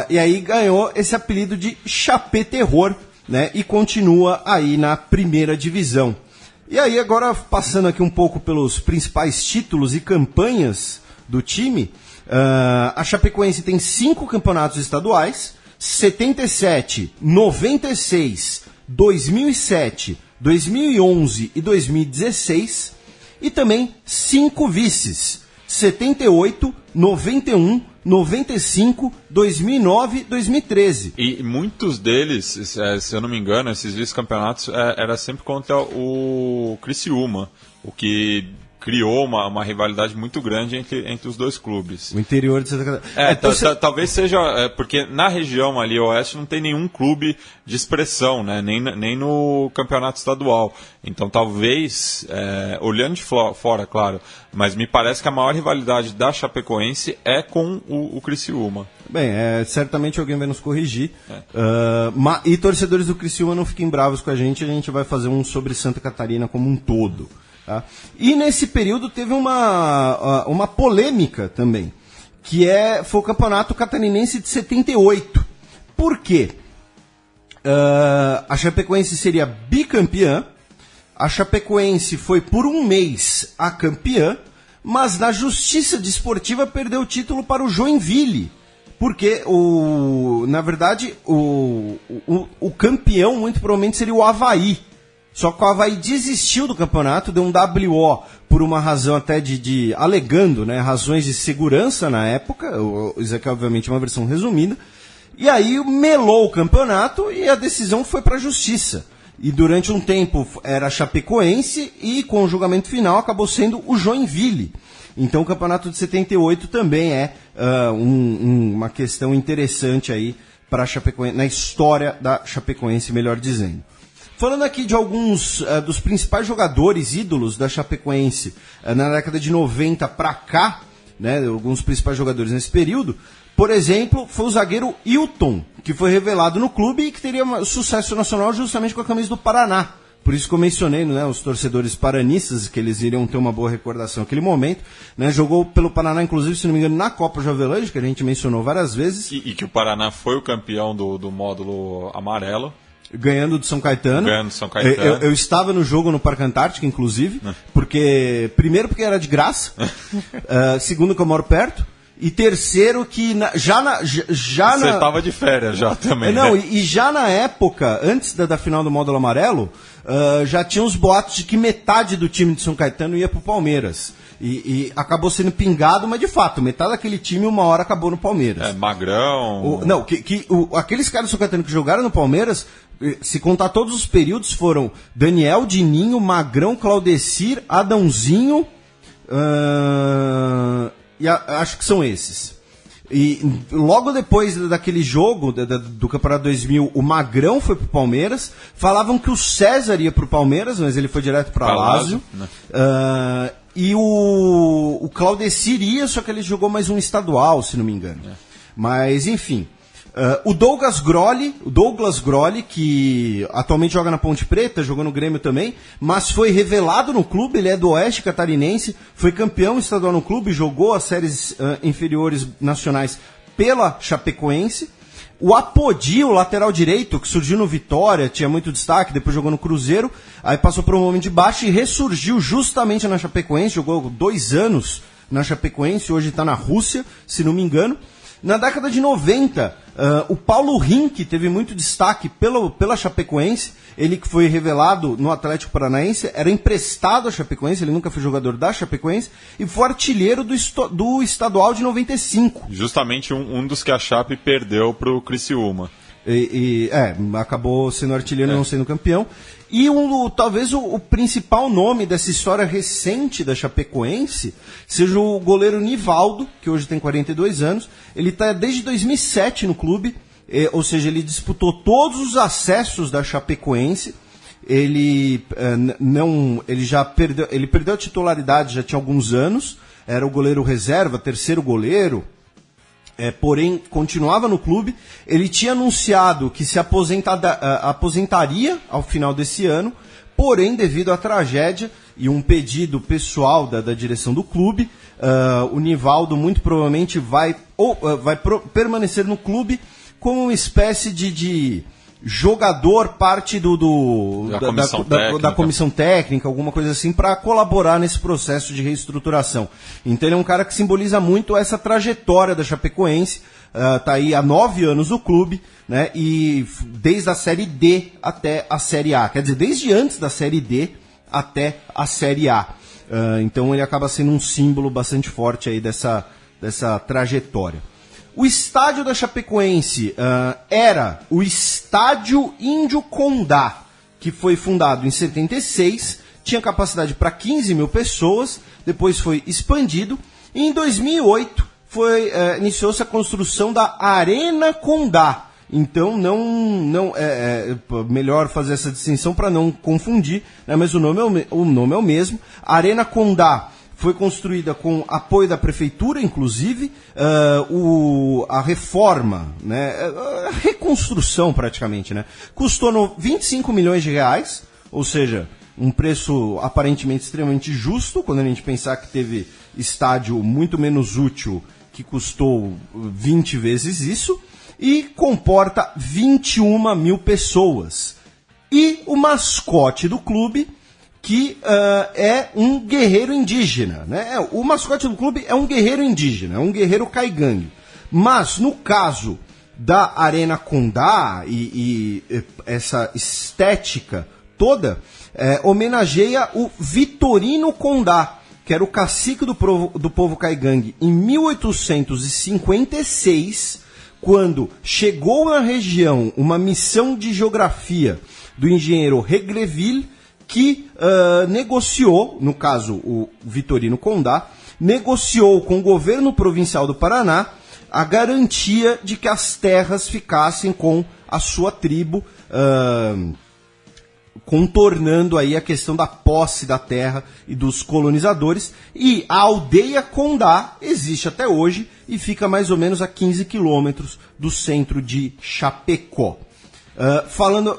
e aí ganhou esse apelido de Chapé Terror, né? E continua aí na primeira divisão. E aí, agora, passando aqui um pouco pelos principais títulos e campanhas do time, a Chapecoense tem 5 campeonatos estaduais, 77, 96, 2007, 2011 e 2016, e também 5 vices, 78, 91, 95, 2009 e 2013. E muitos deles, se eu não me engano, esses vice-campeonatos era sempre contra o Criciúma, o que criou uma rivalidade muito grande entre os dois clubes. O interior de Santa Catarina. Talvez seja, porque na região ali, oeste, não tem nenhum clube de expressão, né? Nem no campeonato estadual. Então talvez, olhando de fora, claro, mas me parece que a maior rivalidade da Chapecoense é com o Criciúma. Bem, certamente alguém vai nos corrigir. E torcedores do Criciúma não fiquem bravos com a gente vai fazer um sobre Santa Catarina como um todo. Tá? E nesse período teve uma polêmica também, que foi o Campeonato Catarinense de 78. Por quê? A Chapecoense seria bicampeã, a Chapecoense foi por um mês a campeã, mas na Justiça Desportiva perdeu o título para o Joinville, porque na verdade o campeão muito provavelmente seria o Avaí. Só que o Avaí desistiu do campeonato, deu um WO por uma razão até alegando, né, razões de segurança na época, isso aqui é obviamente uma versão resumida, e aí melou o campeonato e a decisão foi para a Justiça. E durante um tempo era a Chapecoense e com o julgamento final acabou sendo o Joinville. Então o campeonato de 78 também é uma questão interessante aí para a Chapecoense, na história da Chapecoense, melhor dizendo. Falando aqui de alguns dos principais jogadores ídolos da Chapecoense na década de 90 para cá, né, alguns principais jogadores nesse período, por exemplo, foi o zagueiro Hilton, que foi revelado no clube e que teria sucesso nacional justamente com a camisa do Paraná. Por isso que eu mencionei, né, os torcedores paranistas, que eles iriam ter uma boa recordação naquele momento. Né, jogou pelo Paraná, inclusive, se não me engano, na Copa Jovelândia, que a gente mencionou várias vezes. E que o Paraná foi o campeão do módulo amarelo. Ganhando do São Caetano. Eu estava no jogo no Parque Antártica, inclusive, primeiro porque era de graça, segundo que eu moro perto, e terceiro que Você estava de férias já também. Não, né? e já na época, antes da final do módulo amarelo, já tinha os boatos de que metade do time de São Caetano ia pro Palmeiras. E acabou sendo pingado, mas de fato, metade daquele time uma hora acabou no Palmeiras. Magrão. Aqueles caras do São Caetano que jogaram no Palmeiras, se contar todos os períodos, foram Daniel, Dininho, Magrão, Claudecir, Adãozinho, e acho que são esses. E logo depois daquele jogo do Campeonato 2000, o Magrão foi pro Palmeiras. Falavam que o César ia pro Palmeiras, mas ele foi direto pra Lazio. E o Claudecir ia, só que ele jogou mais um estadual, se não me engano. Mas, enfim. O Douglas Grolli, que atualmente joga na Ponte Preta, jogou no Grêmio também, mas foi revelado no clube, ele é do Oeste Catarinense, foi campeão estadual no clube, jogou as séries inferiores nacionais pela Chapecoense. O Apodi, o lateral direito, que surgiu no Vitória, tinha muito destaque, depois jogou no Cruzeiro, aí passou por um momento de baixo e ressurgiu justamente na Chapecoense, jogou 2 anos na Chapecoense, hoje está na Rússia, se não me engano. Na década de 90, o Paulo Rink teve muito destaque pela Chapecoense, ele que foi revelado no Atlético Paranaense, era emprestado à Chapecoense, ele nunca foi jogador da Chapecoense, e foi artilheiro do estadual de 95. Justamente um dos que a Chape perdeu para o Criciúma. Acabou sendo artilheiro e não sendo campeão. E talvez o principal nome dessa história recente da Chapecoense seja o goleiro Nivaldo, que hoje tem 42 anos. Ele está desde 2007 no clube, ou seja, ele disputou todos os acessos da Chapecoense. Ele perdeu a titularidade já tinha alguns anos, era o goleiro reserva, terceiro goleiro. Porém, continuava no clube. Ele tinha anunciado que se aposentaria ao final desse ano, porém, devido à tragédia e um pedido pessoal da direção do clube, o Nivaldo muito provavelmente vai permanecer no clube como uma espécie de jogador, parte da comissão técnica, alguma coisa assim, para colaborar nesse processo de reestruturação. Então ele é um cara que simboliza muito essa trajetória da Chapecoense, tá aí há 9 anos no clube, né, e desde a Série D até a Série A, quer dizer, desde antes da Série D até a Série A. Então ele acaba sendo um símbolo bastante forte aí dessa trajetória. O estádio da Chapecoense era o Estádio Índio Condá, que foi fundado em 76, tinha capacidade para 15 mil pessoas, depois foi expandido, e em 2008 iniciou-se a construção da Arena Condá. Então, melhor fazer essa distinção para não confundir, né, mas o nome é o mesmo. A Arena Condá foi construída com apoio da prefeitura, inclusive, a reforma, né, a reconstrução praticamente, né, custou 25 milhões de reais, ou seja, um preço aparentemente extremamente justo, quando a gente pensar que teve estádio muito menos útil que custou 20 vezes isso, e comporta 21 mil pessoas. E o mascote do clube, que é um guerreiro indígena, né? O mascote do clube é um guerreiro indígena, é um guerreiro caigangue. Mas, no caso da Arena Condá e essa estética toda, homenageia o Vitorino Condá, que era o cacique do povo caigangue em 1856, quando chegou na região uma missão de geografia do engenheiro Regreville, que negociou, no caso o Vitorino Condá, negociou com o governo provincial do Paraná a garantia de que as terras ficassem com a sua tribo, contornando aí a questão da posse da terra e dos colonizadores. E a aldeia Condá existe até hoje e fica mais ou menos a 15 quilômetros do centro de Chapecó.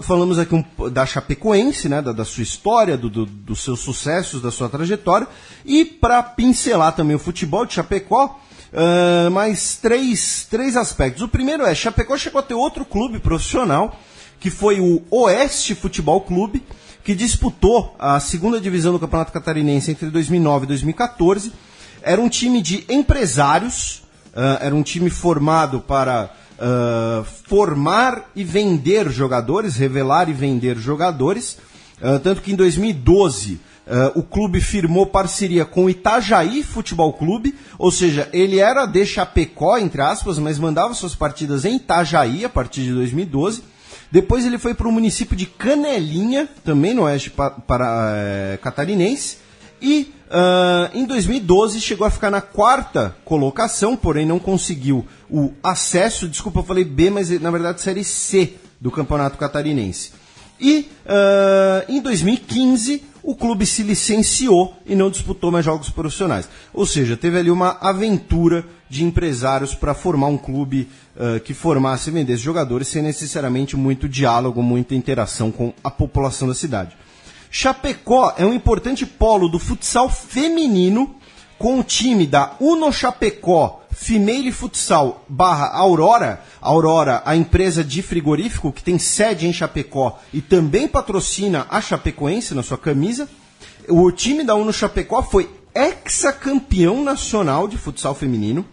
Falamos aqui da Chapecoense, né, da sua história, dos seus sucessos, da sua trajetória, e para pincelar também o futebol de Chapecó, mais três aspectos. O primeiro Chapecó chegou a ter outro clube profissional, que foi o Oeste Futebol Clube, que disputou a segunda divisão do Campeonato Catarinense entre 2009 e 2014. Era um time de empresários, era um time formado para formar e vender jogadores, revelar e vender jogadores, tanto que em 2012 o clube firmou parceria com o Itajaí Futebol Clube, ou seja, ele era de Chapecó, entre aspas, mas mandava suas partidas em Itajaí a partir de 2012. Depois ele foi para o município de Canelinha, também no Oeste Catarinense, e em 2012 chegou a ficar na 4ª colocação, porém não conseguiu o acesso, desculpa, eu falei B, mas na verdade Série C do Campeonato Catarinense. E em 2015 o clube se licenciou e não disputou mais jogos profissionais. Ou seja, teve ali uma aventura de empresários para formar um clube que formasse e vendesse jogadores sem necessariamente muito diálogo, muita interação com a população da cidade. Chapecó é um importante polo do futsal feminino, com o time da Uno Chapecó Female Futsal /Aurora. Aurora, a empresa de frigorífico que tem sede em Chapecó e também patrocina a Chapecoense na sua camisa. O time da Uno Chapecó foi hexacampeão nacional de futsal feminino,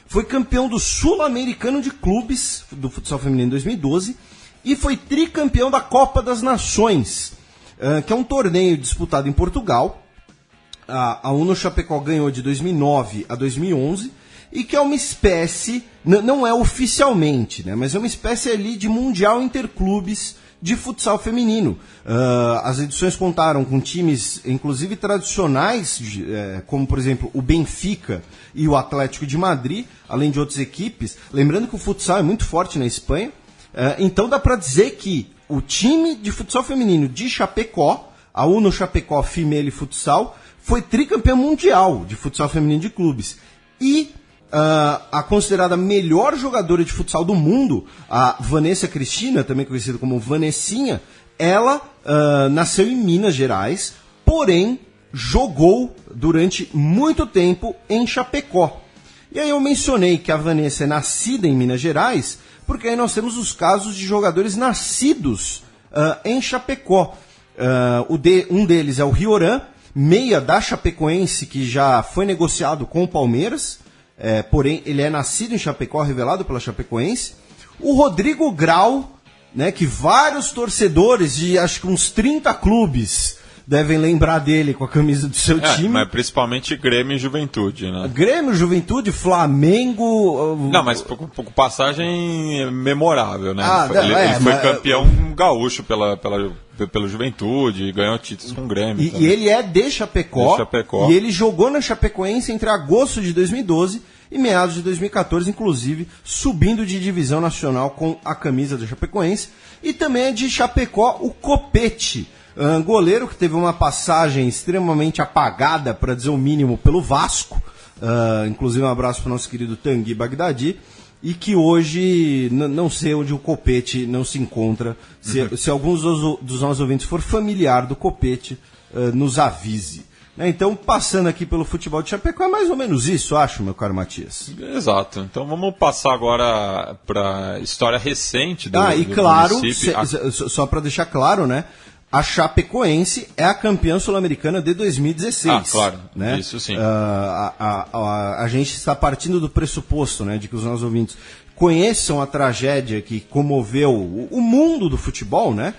foi campeão do Sul-Americano de Clubes do futsal feminino em 2012 e foi tricampeão da Copa das Nações, que é um torneio disputado em Portugal. A Uno Chapecó ganhou de 2009 a 2011 e que é uma espécie, não é oficialmente, né, mas é uma espécie ali de mundial interclubes de futsal feminino. As edições contaram com times, inclusive tradicionais, como por exemplo o Benfica e o Atlético de Madrid, além de outras equipes. Lembrando que o futsal é muito forte na Espanha, então dá para dizer que o time de futsal feminino de Chapecó, a Uno Chapecó Female Futsal, foi tricampeão mundial de futsal feminino de clubes. E a considerada melhor jogadora de futsal do mundo, a Vanessa Cristina, também conhecida como Vanessinha, ela nasceu em Minas Gerais, porém jogou durante muito tempo em Chapecó. E aí eu mencionei que a Vanessa é nascida em Minas Gerais, porque aí nós temos os casos de jogadores nascidos em Chapecó. Um deles é o Rioran, meia da Chapecoense, que já foi negociado com o Palmeiras, porém ele é nascido em Chapecó, revelado pela Chapecoense. O Rodrigo Grau, né, que vários torcedores de acho que uns 30 clubes devem lembrar dele com a camisa do seu time. Mas principalmente Grêmio e Juventude, né? Grêmio, Juventude, Flamengo... Não, mas por passagem memorável, né? Ele foi mas campeão gaúcho pela Juventude, ganhou títulos com o Grêmio. E ele é de Chapecó, Chapecó, e ele jogou na Chapecoense entre agosto de 2012 e meados de 2014, inclusive subindo de divisão nacional com a camisa da Chapecoense. E também é de Chapecó o Copete, goleiro que teve uma passagem extremamente apagada, para dizer o mínimo, pelo Vasco. Inclusive um abraço para o nosso querido Tanguy Bagdadi. E que hoje, não sei onde o Copete não se encontra. Se alguns dos nossos ouvintes for familiar do Copete, nos avise. Então, passando aqui pelo futebol de Chapecó, é mais ou menos isso, acho, meu caro Matias. Exato. Então vamos passar agora para a história recente do e claro, município. Só para deixar claro, né? A Chapecoense é a campeã sul-americana de 2016. Claro, né? Isso sim. A gente está partindo do pressuposto, né, de que os nossos ouvintes conheçam a tragédia que comoveu o mundo do futebol, né?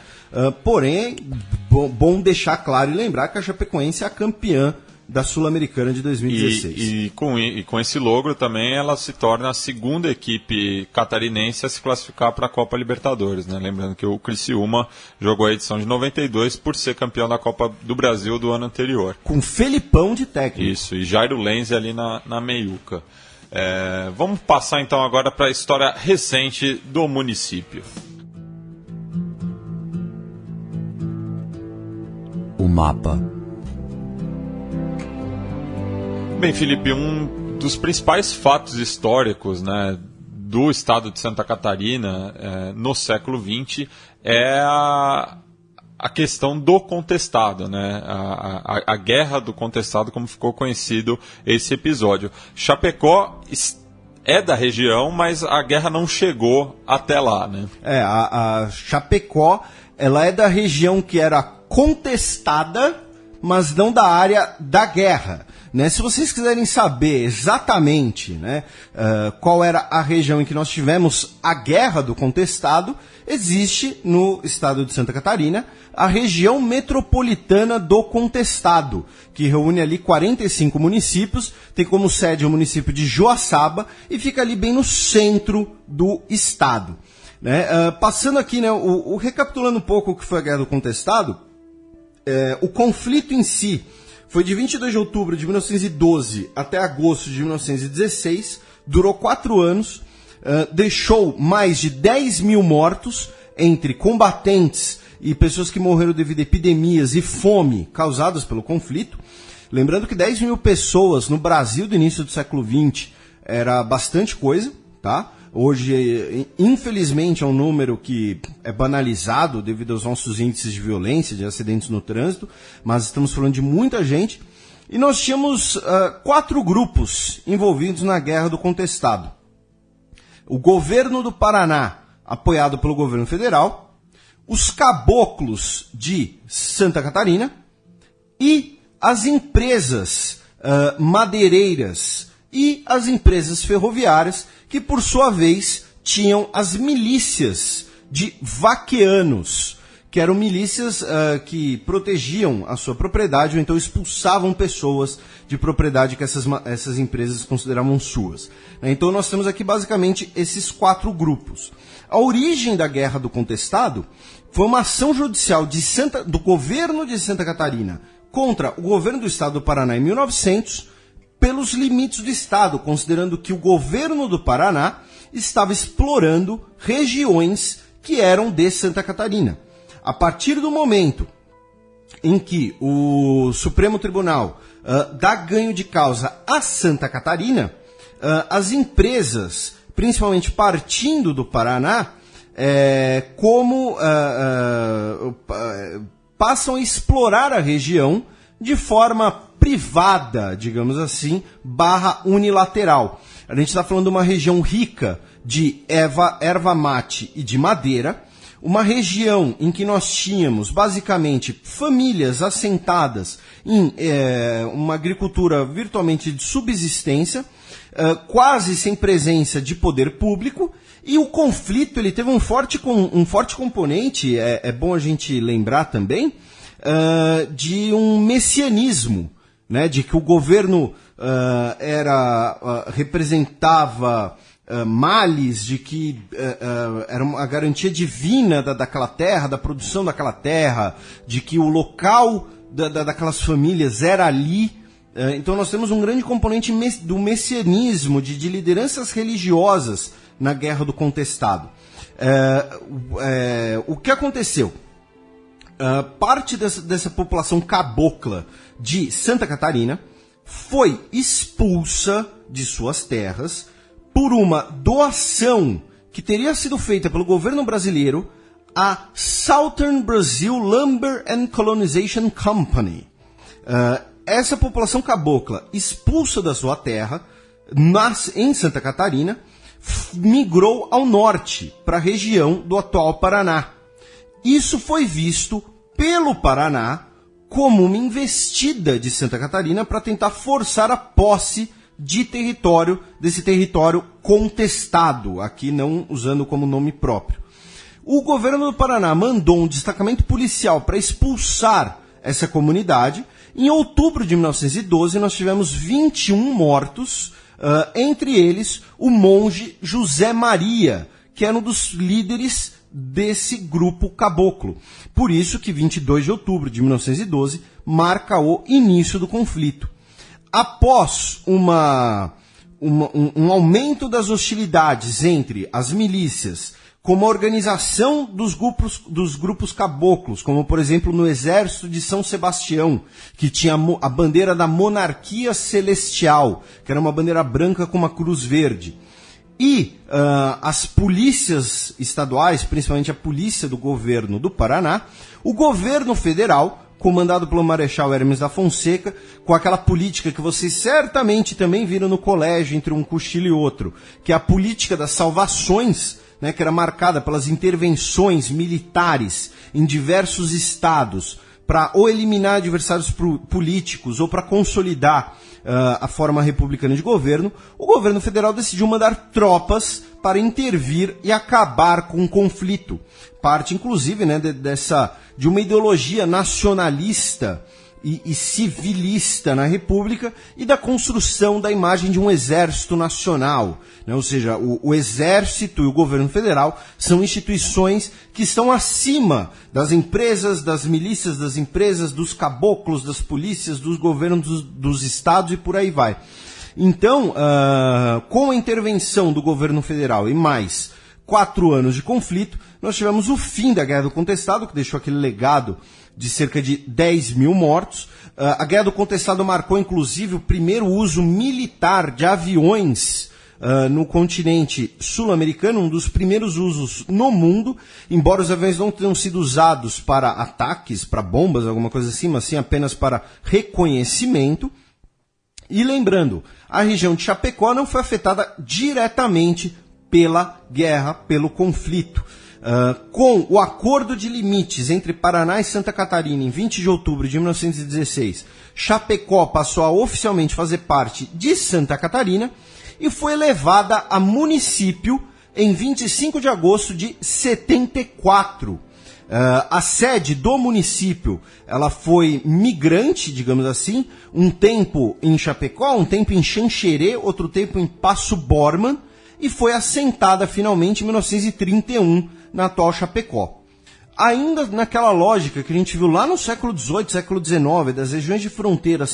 Porém, bom deixar claro e lembrar que a Chapecoense é a campeã da Sul-Americana de 2016. E com esse logro também ela se torna a segunda equipe catarinense a se classificar para a Copa Libertadores, né? Lembrando que o Criciúma jogou a edição de 92 por ser campeão da Copa do Brasil do ano anterior. Com Felipão de técnico. Isso, e Jairo Lenz ali na meiuca. Vamos passar então agora para a história recente do município. O mapa. Bem, Felipe, um dos principais fatos históricos, né, do estado de Santa Catarina no século XX é a questão do contestado, né, a guerra do contestado, como ficou conhecido esse episódio. Chapecó é da região, mas a guerra não chegou até lá, né? A Chapecó, ela é da região que era contestada, mas não da área da guerra. Né? Se vocês quiserem saber exatamente, né, qual era a região em que nós tivemos a guerra do contestado, existe no estado de Santa Catarina a região metropolitana do contestado, que reúne ali 45 municípios, tem como sede o município de Joaçaba e fica ali bem no centro do estado. Né? Passando aqui, né, recapitulando um pouco o que foi a guerra do contestado, o conflito em si foi de 22 de outubro de 1912 até agosto de 1916, durou 4 anos, deixou mais de 10 mil mortos entre combatentes e pessoas que morreram devido a epidemias e fome causadas pelo conflito. Lembrando que 10 mil pessoas no Brasil do início do século XX era bastante coisa, tá? Hoje, infelizmente, é um número que é banalizado devido aos nossos índices de violência, de acidentes no trânsito, mas estamos falando de muita gente. E nós tínhamos 4 grupos envolvidos na Guerra do Contestado. O governo do Paraná, apoiado pelo governo federal, os caboclos de Santa Catarina e as empresas madeireiras e as empresas ferroviárias, que por sua vez tinham as milícias de vaqueanos, que eram milícias que protegiam a sua propriedade ou então expulsavam pessoas de propriedade que essas empresas consideravam suas. Então nós temos aqui basicamente esses 4 grupos. A origem da Guerra do Contestado foi uma ação judicial do governo de Santa Catarina contra o governo do estado do Paraná em 1900, pelos limites do estado, considerando que o governo do Paraná estava explorando regiões que eram de Santa Catarina. A partir do momento em que o Supremo Tribunal dá ganho de causa a Santa Catarina, as empresas, principalmente partindo do Paraná, passam a explorar a região de forma privada, digamos assim, / unilateral. A gente está falando de uma região rica de erva mate e de madeira, uma região em que nós tínhamos, basicamente, famílias assentadas em uma agricultura virtualmente de subsistência, quase sem presença de poder público, e o conflito ele teve um forte componente, é bom a gente lembrar também, de um messianismo, né, de que o governo representava males, de que era uma garantia divina daquela terra, da produção daquela terra, de que o local daquelas famílias era ali. Então nós temos um grande componente do messianismo, de lideranças religiosas na Guerra do Contestado. O que aconteceu? Parte dessa população cabocla de Santa Catarina foi expulsa de suas terras por uma doação que teria sido feita pelo governo brasileiro à Southern Brazil Lumber and Colonization Company. Essa população cabocla, expulsa da sua terra, em Santa Catarina, migrou ao norte, para a região do atual Paraná. Isso foi visto pelo Paraná como uma investida de Santa Catarina para tentar forçar a posse desse território contestado, aqui não usando como nome próprio. O governo do Paraná mandou um destacamento policial para expulsar essa comunidade. Em outubro de 1912, nós tivemos 21 mortos, entre eles o monge José Maria, que era um dos líderes desse grupo caboclo. Por isso que 22 de outubro de 1912 marca o início do conflito. Após um aumento das hostilidades entre as milícias, como a organização dos grupos caboclos, como por exemplo no Exército de São Sebastião, que tinha a bandeira da monarquia celestial, que era uma bandeira branca com uma cruz verde, e as polícias estaduais, principalmente a polícia do governo do Paraná, o governo federal, comandado pelo Marechal Hermes da Fonseca, com aquela política que vocês certamente também viram no colégio entre um cochilo e outro, que é a política das salvações, né, que era marcada pelas intervenções militares em diversos estados para ou eliminar adversários políticos ou para consolidar a forma republicana de governo. O governo federal decidiu mandar tropas para intervir e acabar com o conflito. Parte, inclusive, né, de uma ideologia nacionalista e civilista na República e da construção da imagem de um exército nacional, né? Ou seja, o exército e o governo federal são instituições que estão acima das empresas, das milícias, das empresas, dos caboclos, das polícias, dos governos dos estados e por aí vai. Então, com a intervenção do governo federal e mais 4 anos de conflito, nós tivemos o fim da Guerra do Contestado, que deixou aquele legado de cerca de 10 mil mortos. A Guerra do Contestado marcou, inclusive, o primeiro uso militar de aviões no continente sul-americano, um dos primeiros usos no mundo, embora os aviões não tenham sido usados para ataques, para bombas, alguma coisa assim, mas sim apenas para reconhecimento. E lembrando, a região de Chapecó não foi afetada diretamente pela guerra, pelo conflito. Com o acordo de limites entre Paraná e Santa Catarina em 20 de outubro de 1916, Chapecó passou a oficialmente fazer parte de Santa Catarina e foi elevada a município em 25 de agosto de 74. A sede do município, ela foi migrante, digamos assim, um tempo em Chapecó, um tempo em Xanxerê, outro tempo em Passo Borman, e foi assentada finalmente em 1931 na atual Chapecó. Ainda naquela lógica que a gente viu lá no século XVIII, século XIX, das regiões de fronteira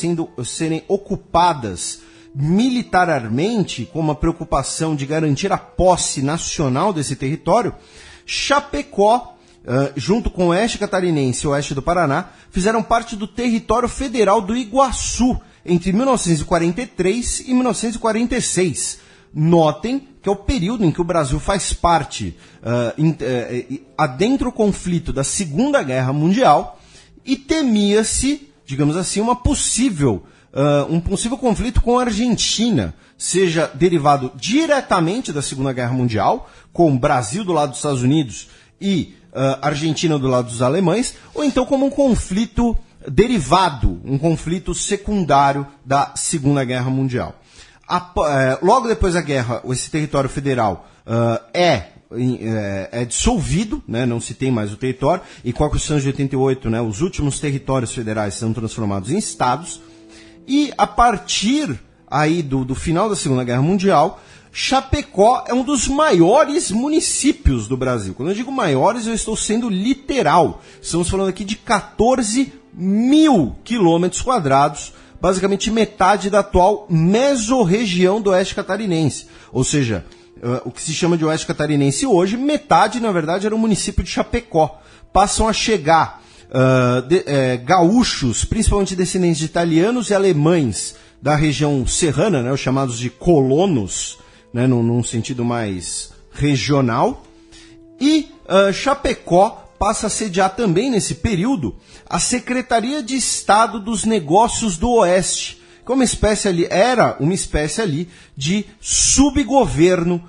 serem ocupadas militarmente, com uma preocupação de garantir a posse nacional desse território, Chapecó, junto com o oeste catarinense e o oeste do Paraná, fizeram parte do território federal do Iguaçu entre 1943 e 1946. Notem que é o período em que o Brasil faz parte adentra o conflito da Segunda Guerra Mundial e temia-se, digamos assim, um possível conflito com a Argentina, seja derivado diretamente da Segunda Guerra Mundial, com o Brasil do lado dos Estados Unidos e Argentina do lado dos alemães, ou então como um conflito derivado, um conflito secundário da Segunda Guerra Mundial. Logo depois da guerra, esse território federal é dissolvido, né, não se tem mais o território, e com a Constituição de 88, né, os últimos territórios federais são transformados em estados, e a partir aí do final da Segunda Guerra Mundial, Chapecó é um dos maiores municípios do Brasil. Quando eu digo maiores, eu estou sendo literal. Estamos falando aqui de 14 mil quilômetros quadrados, basicamente metade da atual mesorregião do oeste catarinense. Ou seja, o que se chama de oeste catarinense hoje, metade, na verdade, era o município de Chapecó. Passam a chegar gaúchos, principalmente descendentes de italianos e alemães da região serrana, né, os chamados de colonos, né, num sentido mais regional. E Chapecó passa a sediar também, nesse período, a Secretaria de Estado dos Negócios do Oeste, que era uma espécie ali de subgoverno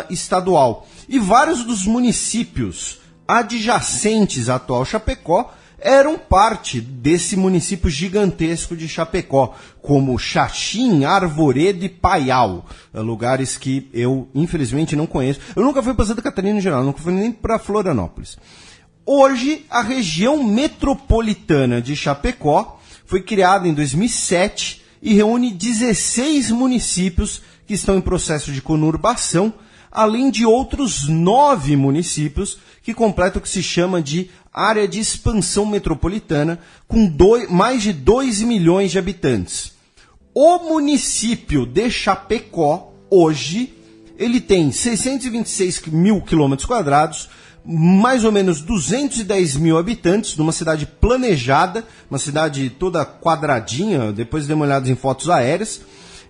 estadual. E vários dos municípios adjacentes à atual Chapecó eram parte desse município gigantesco de Chapecó, como Xaxim, Arvoredo e Paial, lugares que eu, infelizmente, não conheço. Eu nunca fui para Santa Catarina em geral, nunca fui nem para Florianópolis. Hoje, a região metropolitana de Chapecó foi criada em 2007 e reúne 16 municípios que estão em processo de conurbação, além de outros 9 municípios que completam o que se chama de área de expansão metropolitana, com mais de 2 milhões de habitantes. O município de Chapecó, hoje, ele tem 626 mil quilômetros quadrados, mais ou menos 210 mil habitantes, numa cidade planejada, uma cidade toda quadradinha, depois dê uma olhada em fotos aéreas.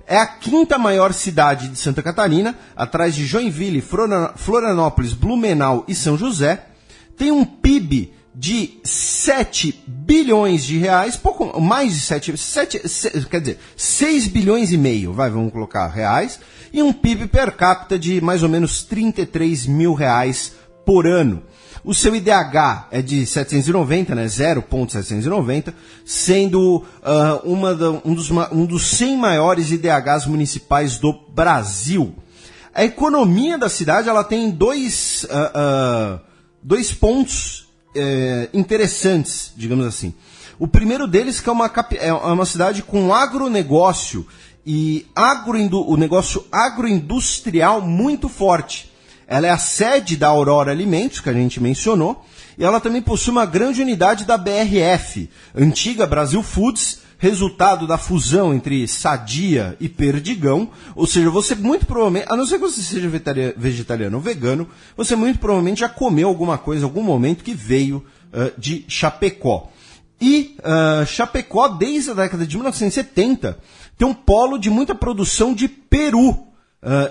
É a 5ª maior cidade de Santa Catarina, atrás de Joinville, Florianópolis, Blumenau e São José. Tem um PIB de 7 bilhões de reais, pouco mais de 6 bilhões e meio, vamos colocar reais, e um PIB per capita de mais ou menos 33 mil reais por ano. O seu IDH é de 790, né, 0,790, sendo um dos 100 maiores IDHs municipais do Brasil. A economia da cidade ela tem dois pontos interessantes, digamos assim. O primeiro deles que é uma cidade com agronegócio e o negócio agroindustrial muito forte. Ela é a sede da Aurora Alimentos, que a gente mencionou, e ela também possui uma grande unidade da BRF, antiga Brasil Foods, resultado da fusão entre Sadia e Perdigão, ou seja, você muito provavelmente, a não ser que você seja vegetariano ou vegano, você muito provavelmente já comeu alguma coisa, em algum momento que veio de Chapecó. E Chapecó, desde a década de 1970, tem um polo de muita produção de peru,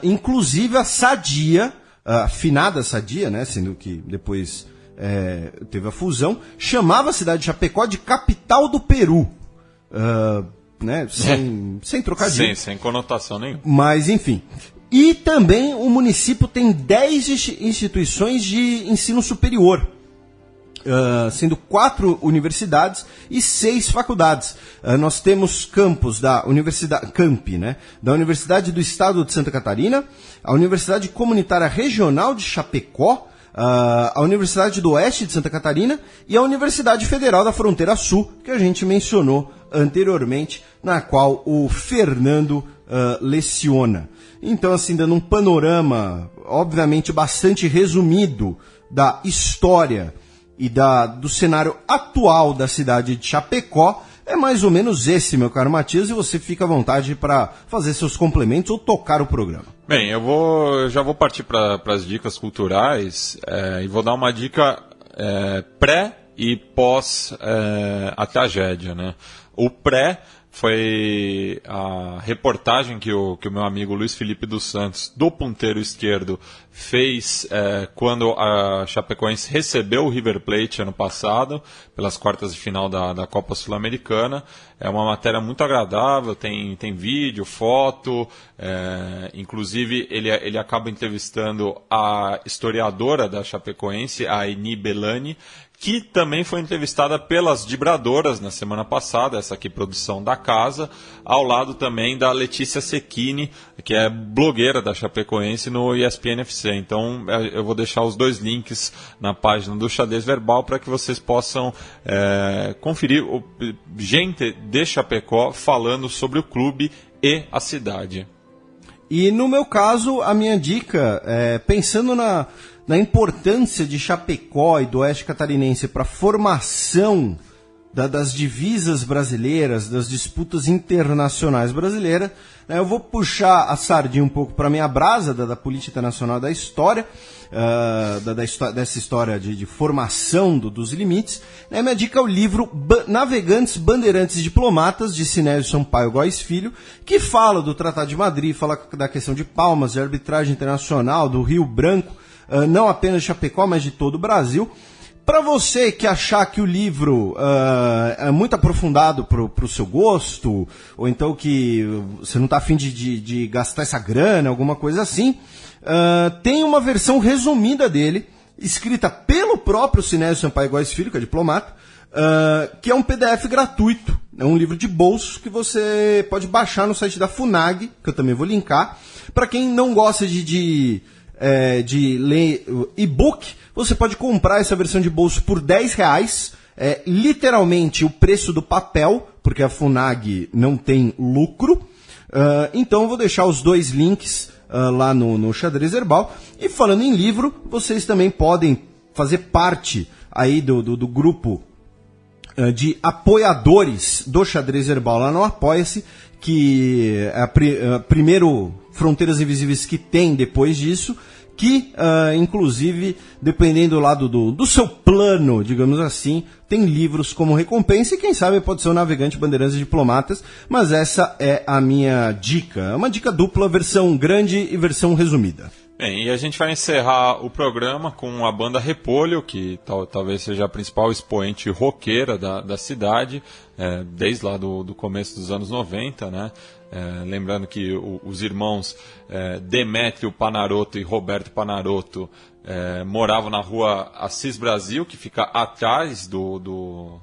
inclusive a Sadia, a finada Sadia, né, sendo que depois teve a fusão, chamava a cidade de Chapecó de capital do Peru. Né, sem trocadilho. Sem conotação nenhuma. Mas, enfim. E também o município tem 10 instituições de ensino superior, sendo 4 universidades e 6 faculdades. Nós temos campus da Universidade Campi, né, da Universidade do Estado de Santa Catarina, a Universidade Comunitária Regional de Chapecó, a Universidade do Oeste de Santa Catarina e a Universidade Federal da Fronteira Sul, que a gente mencionou anteriormente, na qual o Fernando leciona. Então, assim, dando um panorama, obviamente, bastante resumido da história e do cenário atual da cidade de Chapecó, é mais ou menos esse, meu caro Matias, e você fica à vontade para fazer seus complementos ou tocar o programa. Bem, eu já vou partir para as dicas culturais e vou dar uma dica pré e pós a tragédia, né? O pré foi a reportagem que o meu amigo Luiz Felipe dos Santos, do Ponteiro Esquerdo, fez quando a Chapecoense recebeu o River Plate ano passado, pelas quartas de final da Copa Sul-Americana. É uma matéria muito agradável, tem vídeo, foto, inclusive ele acaba entrevistando a historiadora da Chapecoense, a Eni Belani, que também foi entrevistada pelas Dibradoras na semana passada, essa aqui produção da casa, ao lado também da Letícia Secchini, que é blogueira da Chapecoense no ESPN FC. Então eu vou deixar os 2 links na página do Xadrez Verbal para que vocês possam conferir gente de Chapecó falando sobre o clube e a cidade. E no meu caso, a minha dica, pensando na importância de Chapecó e do Oeste Catarinense para a formação das divisas brasileiras, das disputas internacionais brasileiras, eu vou puxar a sardinha um pouco para a minha brasa da política nacional da história, dessa história de formação dos limites. Minha dica é o livro Navegantes, Bandeirantes e Diplomatas, de Sinésio Sampaio Góes Filho, que fala do Tratado de Madrid, fala da questão de Palmas, de arbitragem internacional, do Rio Branco, não apenas de Chapecó, mas de todo o Brasil. Para você que achar que o livro é muito aprofundado para o seu gosto, ou então que você não está afim de gastar essa grana, alguma coisa assim, tem uma versão resumida dele, escrita pelo próprio Sinésio Sampaio Góes Filho, que é diplomata, que é um PDF gratuito, é um livro de bolso que você pode baixar no site da FUNAG, que eu também vou linkar. Para quem não gosta de ler e-book, você pode comprar essa versão de bolso por R$10, literalmente o preço do papel, porque a FUNAG não tem lucro. Então eu vou deixar os 2 links lá no Xadrez Herbal. E falando em livro, vocês também podem fazer parte aí do grupo de apoiadores do Xadrez Herbal lá no Apoia-se, que é primeiro Fronteiras Invisíveis que tem depois disso, que, inclusive, dependendo lá do seu plano, digamos assim, tem livros como recompensa e quem sabe pode ser o Navegante, Bandeirantes e Diplomatas, mas essa é a minha dica. É uma dica dupla, versão grande e versão resumida. Bem, e a gente vai encerrar o programa com a banda Repolho, que talvez seja a principal expoente roqueira da cidade, desde lá do começo dos anos 90, né? Lembrando que os irmãos Demétrio Panarotto e Roberto Panarotto moravam na rua Assis Brasil, que fica atrás do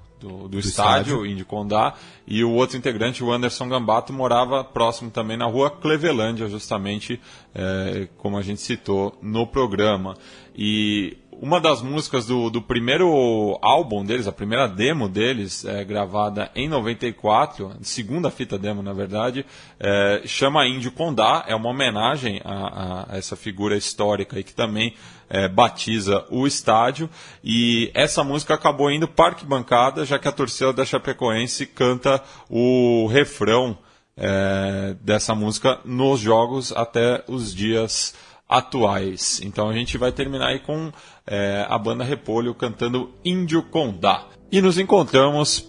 estádio Indy Condá, e o outro integrante, o Anderson Gambato, morava próximo também na rua Clevelândia, justamente como a gente citou no programa. E uma das músicas do primeiro álbum deles, a primeira demo deles, gravada em 94, segunda fita demo, na verdade, chama Índio Condá, é uma homenagem a essa figura histórica e que também batiza o estádio, e essa música acabou indo para arquibancada, já que a torcida da Chapecoense canta o refrão dessa música nos jogos até os dias atuais. Então a gente vai terminar aí com a banda Repolho cantando Índio Condá. E nos encontramos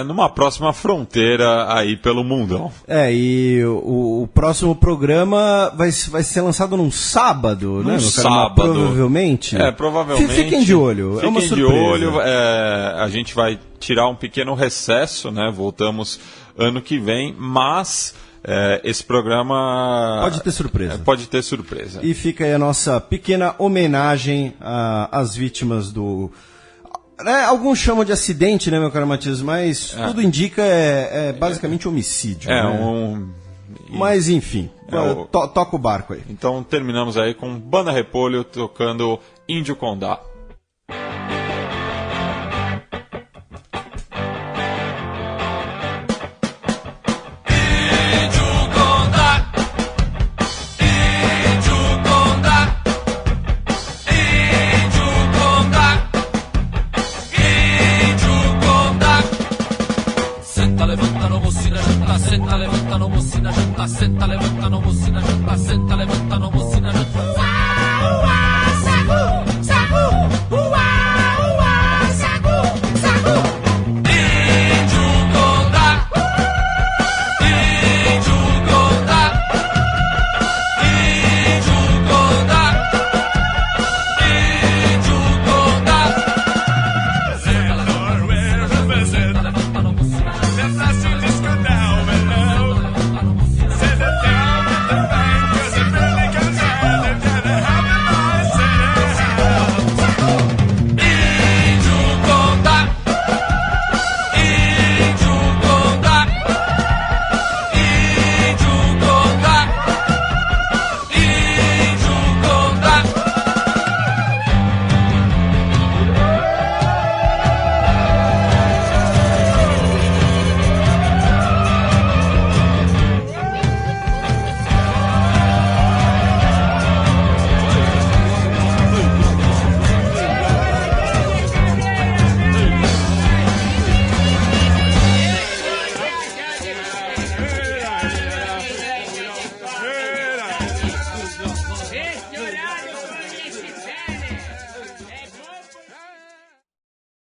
numa próxima fronteira aí pelo mundão. E o próximo programa vai ser lançado num sábado, né? Sábado. Provavelmente. Provavelmente. Fiquem de olho. Fiquem uma de surpresa. olho. A gente vai tirar um pequeno recesso, né? Voltamos ano que vem, mas esse programa pode ter surpresa. Pode ter surpresa. E fica aí a nossa pequena homenagem às vítimas do... alguns chamam de acidente, né, meu caro Matias? Mas tudo indica basicamente homicídio. Mas enfim, toca o barco aí. Então terminamos aí com Banda Repolho tocando Índio Condá. Senta, levantano, moçina, já tá, senta, levantano, moçina, já tá, senta, levantano, moçina, já tá, senta, levantano.